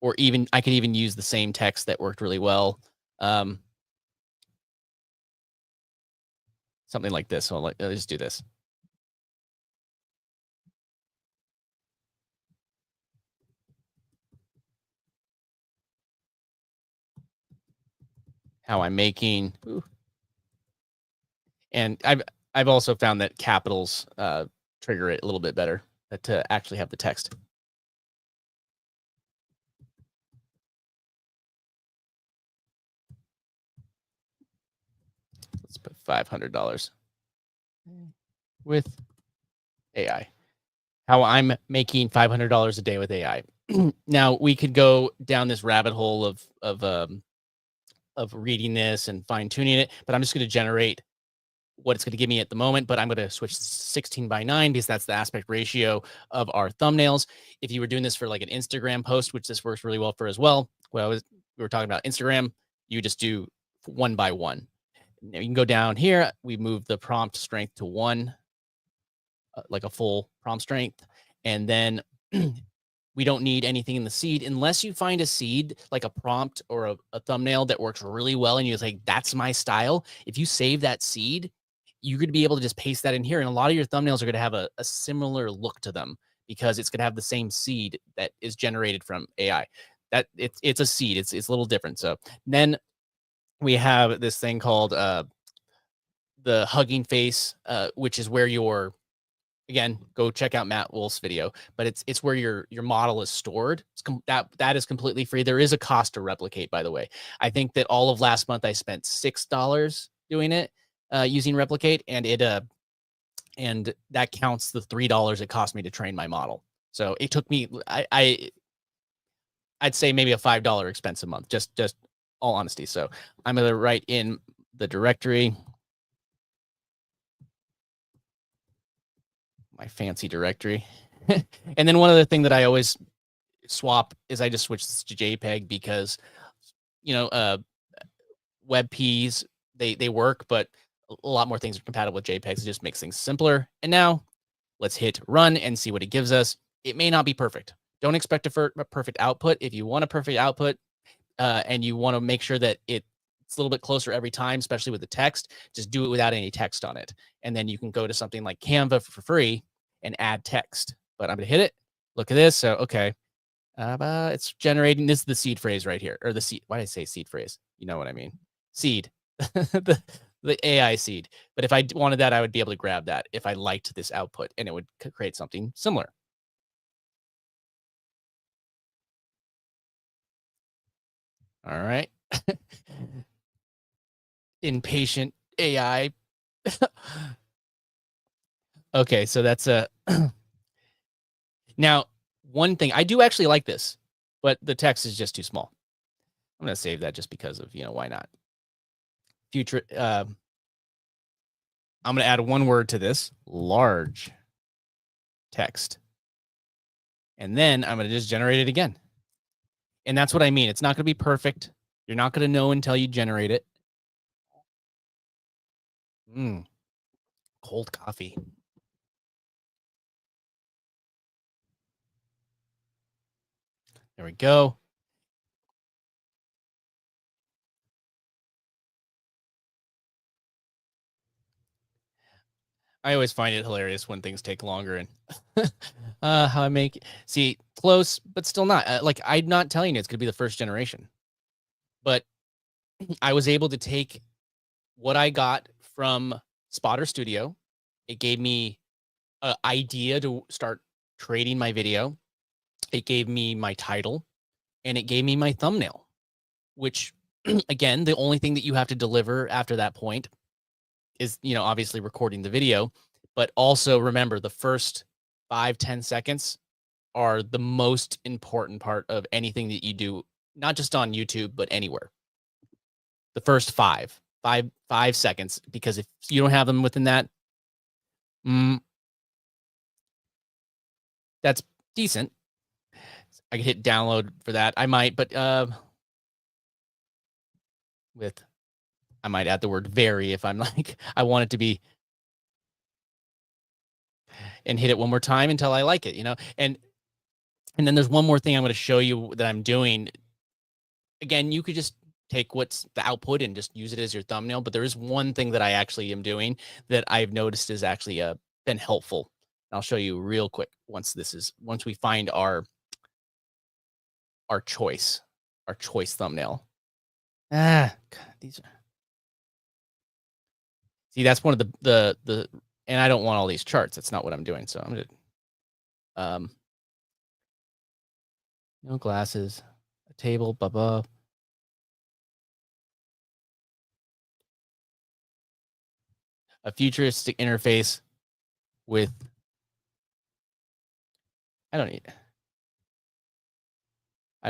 or even I could even use the same text that worked really well. Something like this. So let's just do this. How I'm making. And I've also found that capitals trigger it a little bit better to actually have the text. Let's put $500 with AI. How I'm making $500 a day with AI. Now we could go down this rabbit hole of reading this and fine tuning it, but I'm just going to generate what it's going to give me at the moment. But I'm going to switch 16:9 because that's the aspect ratio of our thumbnails. If you were doing this for like an Instagram post, which this works really well for as well. We were talking about Instagram, you just do 1:1. Now you can go down here. We move the prompt strength to 1, like a full prompt strength. And then we don't need anything in the seed unless you find a seed like a prompt or a thumbnail that works really well. And you're like, that's my style. If you save that seed, you're going to be able to just paste that in here. And a lot of your thumbnails are going to have a similar look to them because it's going to have the same seed that is generated from AI. That it's a seed. It's a little different. So then we have this thing called the hugging face, which is where your, again, go check out Matt Wolf's video, but it's where your model is stored. That is completely free. There is a cost to Replicate, by the way. I think that all of last month I spent $6 doing it using Replicate, and and that counts the $3 it cost me to train my model. So it took me, I'd say maybe a $5 expense a month, just all honesty. So I'm going to write in the directory, my fancy directory. And then one other thing that I always swap is I just switch this to JPEG because, WebPs, they work, but a lot more things are compatible with JPEGs. It just makes things simpler. And now let's hit run and see what it gives us. It may not be perfect. Don't expect a perfect output. If you want a perfect output and you want to make sure that it's a little bit closer every time, especially with the text, just do it without any text on it. And then you can go to something like Canva for free and add text. But I'm going to hit it. Look at this. So, okay. It's generating. This is the seed phrase right here. Or the seed. Why did I say seed phrase? You know what I mean? Seed. the AI seed. But if I wanted that, I would be able to grab that if I liked this output, and it would create something similar. All right. Impatient AI. Okay, so that's a now one thing I do actually like this, but the text is just too small. I'm going to save that just because of, why not? Future I'm going to add one word to this, large text. And then I'm going to just generate it again. And that's what I mean. It's not going to be perfect. You're not going to know until you generate it. Cold coffee. There we go. I always find it hilarious when things take longer. And How I make see close, but still not. Like I'm not telling you it's gonna be the first generation, but I was able to take what I got from Spotter Studio. It gave me an idea to start creating my video. It gave me my title, and it gave me my thumbnail, which again, the only thing that you have to deliver after that point is, obviously recording the video, but also remember the first 5-10 seconds are the most important part of anything that you do, not just on YouTube, but anywhere. The first five seconds, because if you don't have them within that, that's decent. I could hit download for that. I might, but I might add the word very if I'm like, I want it to be, and hit it one more time until I like it, and then there's one more thing I'm going to show you that I'm doing. Again, you could just take what's the output and just use it as your thumbnail. But there is one thing that I actually am doing that I've noticed is actually been helpful. I'll show you real quick once we find our choice thumbnail. God, these are. See, that's one of the and I don't want all these charts. That's not what I'm doing. So I'm gonna no glasses, a table, blah blah. A futuristic interface with I don't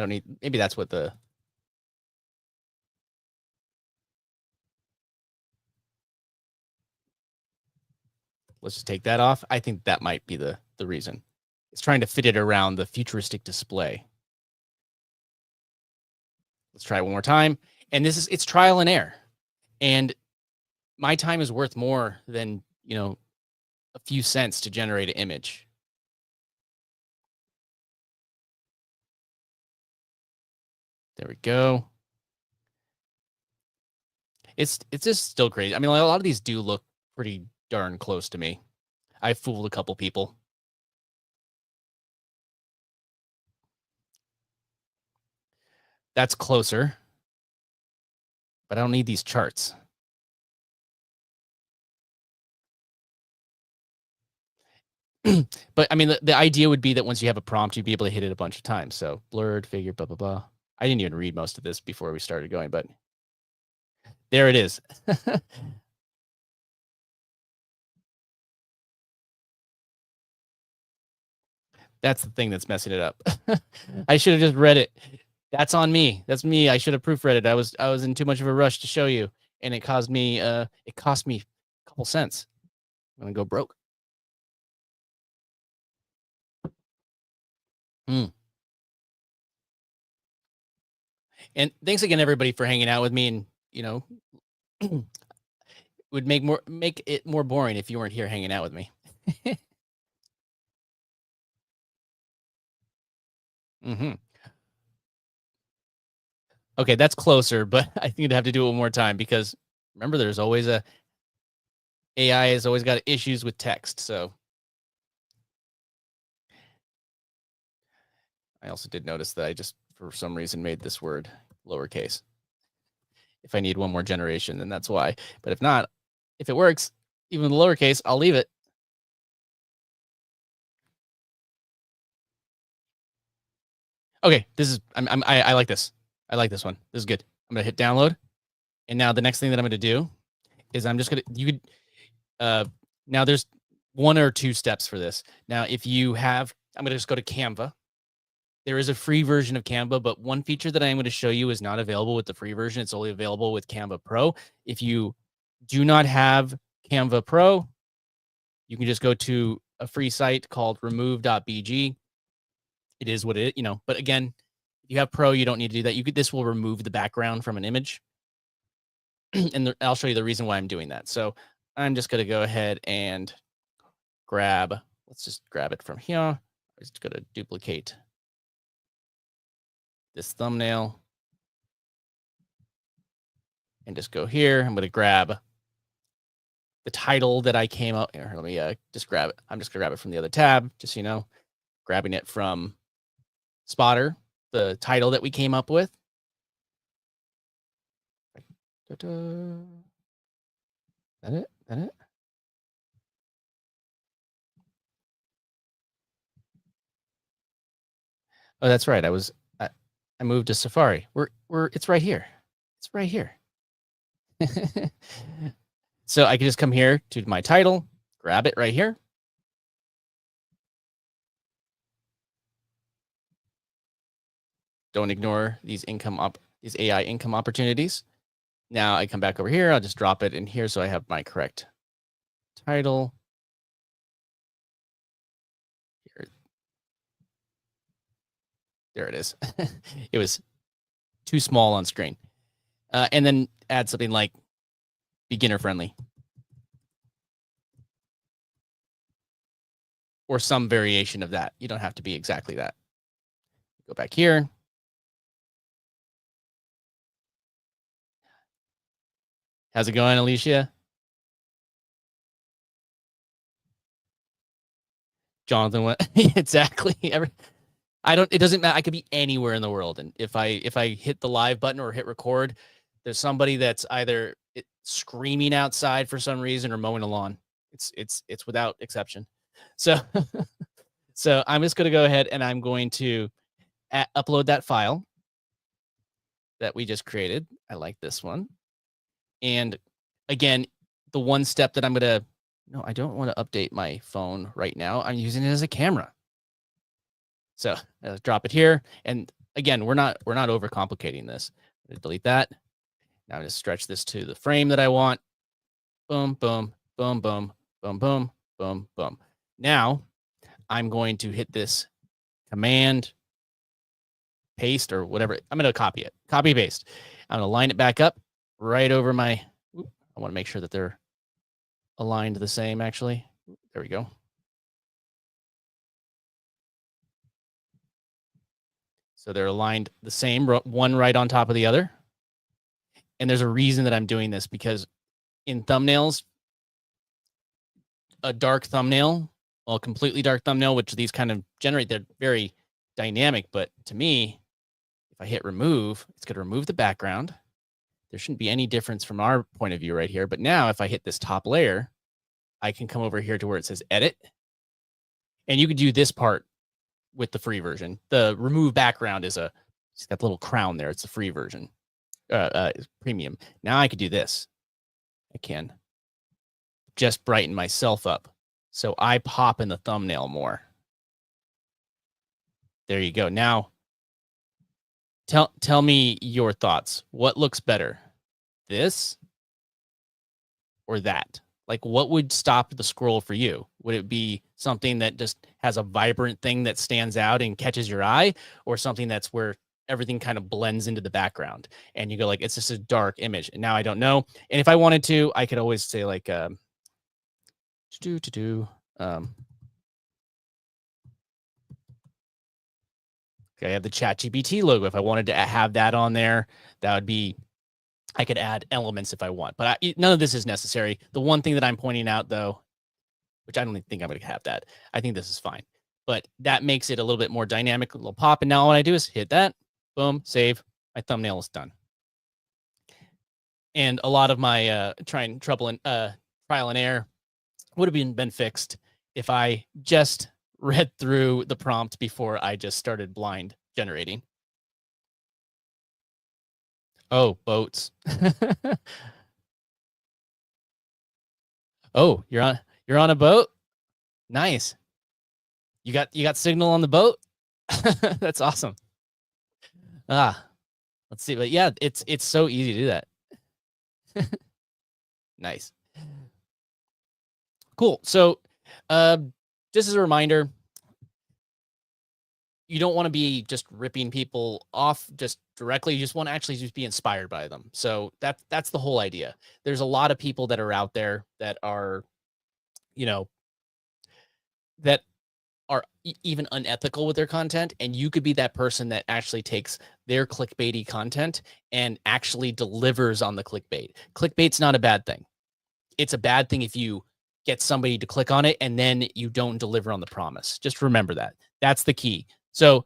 need, maybe that's what let's just take that off. I think that might be the reason. It's trying to fit it around the futuristic display. Let's try it one more time. And it's trial and error. And my time is worth more than, a few cents to generate an image. There we go. It's just still crazy. I mean, a lot of these do look pretty darn close to me. I fooled a couple people. That's closer. But I don't need these charts. But I mean, the idea would be that once you have a prompt, you'd be able to hit it a bunch of times. So blurred figure, blah, blah, blah. I didn't even read most of this before we started going, but there it is. That's the thing that's messing it up. I should have just read it. That's on me. That's me. I should have proofread it. I was in too much of a rush to show you, and it cost me a couple cents. I'm gonna go broke. And thanks again, everybody, for hanging out with me. And would make it more boring if you weren't here hanging out with me. Okay, that's closer, but I think I'd have to do it one more time because remember, there's always AI has always got issues with text. So I also did notice that I just, for some reason, made this word lowercase. If I need one more generation, then that's why. But if not, if it works, even the lowercase, I'll leave it. Okay, I like this. I like this one. This is good. I'm gonna hit download, and now the next thing that I'm gonna do is I'm just gonna now there's one or two steps for this. Now, if you have, I'm gonna just go to Canva. There is a free version of Canva, but one feature that I'm going to show you is not available with the free version. It's only available with Canva Pro. If you do not have Canva Pro, you can just go to a free site called remove.bg. It is what it is, but again, if you have Pro, you don't need to do that. This will remove the background from an image. And I'll show you the reason why I'm doing that. So I'm just going to go ahead and let's just grab it from here. I'm just going to duplicate this thumbnail and just go here. I'm going to grab the title that I came up here. Let me just grab it. I'm just going to grab it from the other tab, just so you know. grabbing it from Spotter, the title that we came up with. Ta-da. That it? That it? Oh, that's right. I moved to Safari. It's right here. It's right here. So I can just come here to my title, grab it right here. Don't ignore these AI income opportunities. Now I come back over here. I'll just drop it in here so I have my correct title. Here. There it is. It was too small on screen. And then add something like beginner friendly. Or some variation of that. You don't have to be exactly that. Go back here. How's it going, Alicia? Jonathan went exactly. It doesn't matter. I could be anywhere in the world. And if I hit the live button or hit record, there's somebody that's either screaming outside for some reason or mowing a lawn. It's without exception. So, so I'm just going to go ahead and I'm going to upload that file that we just created. I like this one. And again, the one step that no, I don't want to update my phone right now. I'm using it as a camera. So drop it here. And again, we're not overcomplicating this. Delete that. Now I'm going to stretch this to the frame that I want. Boom, boom, boom, boom, boom, boom, boom, boom. Now I'm going to hit this command, paste or whatever. I'm going to copy it. Copy, paste. I'm going to line it back up right over my, I want to make sure that they're aligned the same, actually. There we go. So they're aligned the same, one right on top of the other. And there's a reason that I'm doing this, because in thumbnails, a dark thumbnail, well, a completely dark thumbnail, which these kind of generate, they're very dynamic. But to me, if I hit remove, it's going to remove the background. There shouldn't be any difference from our point of view right here. But now if I hit this top layer, I can come over here to where it says edit. And you could do this part with the free version. The remove background it's got the little crown there. It's the free version, premium. Now I could do this. I can just brighten myself up so I pop in the thumbnail more. There you go. Now, tell me your thoughts. What looks better, this or that? Like, what would stop the scroll for you? Would it be something that just has a vibrant thing that stands out and catches your eye, or something that's where everything kind of blends into the background and you go like, it's just a dark image? And now I don't know. And if I wanted to, I could always say like, okay, I have the ChatGPT logo. If I wanted to have that on there, that would be, I could add elements if I want, but none of this is necessary. The one thing that I'm pointing out, though, which I don't think I'm going to have that. I think this is fine, but that makes it a little bit more dynamic, a little pop. And now all I do is hit that, boom, save. My thumbnail is done. And a lot of my trial and error would have been fixed if I just read through the prompt before I just started blind generating. Oh, boats. Oh, you're on a boat? Nice. You got signal on the boat? That's awesome. Let's see. But yeah, it's so easy to do that. Nice. Cool. So just as a reminder, you don't want to be just ripping people off just directly. You just want to actually just be inspired by them. So that's the whole idea. There's a lot of people that are out there that are, that are even unethical with their content. And you could be that person that actually takes their clickbaity content and actually delivers on the clickbait. Clickbait's not a bad thing. It's a bad thing if you get somebody to click on it, and then you don't deliver on the promise. Just remember that. That's the key. So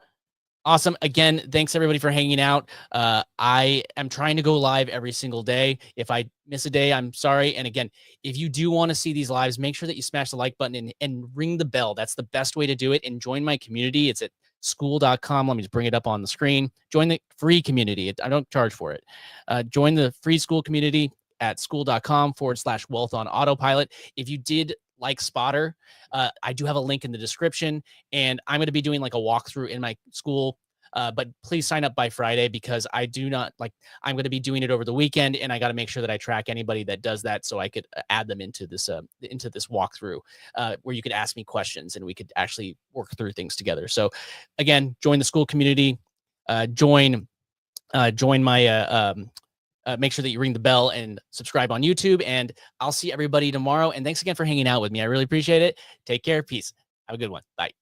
awesome. Again, thanks everybody for hanging out. I am trying to go live every single day. If I miss a day, I'm sorry. And again, if you do want to see these lives, make sure that you smash the like button and ring the bell. That's the best way to do it. And join my community. It's at school.com. Let me just bring it up on the screen. Join the free community. I don't charge for it. Join the free school community at school.com/wealth on autopilot. If you did like Spotter, I do have a link in the description, and I'm going to be doing like a walkthrough in my school. But please sign up by Friday, because I'm going to be doing it over the weekend, and I got to make sure that I track anybody that does that, so I could add them into this walkthrough, where you could ask me questions and we could actually work through things together. So again, join the school community, join my, make sure that you ring the bell and subscribe on YouTube, and I'll see everybody tomorrow. And thanks again for hanging out with me. I really appreciate it. Take care. Peace. Have a good one. Bye.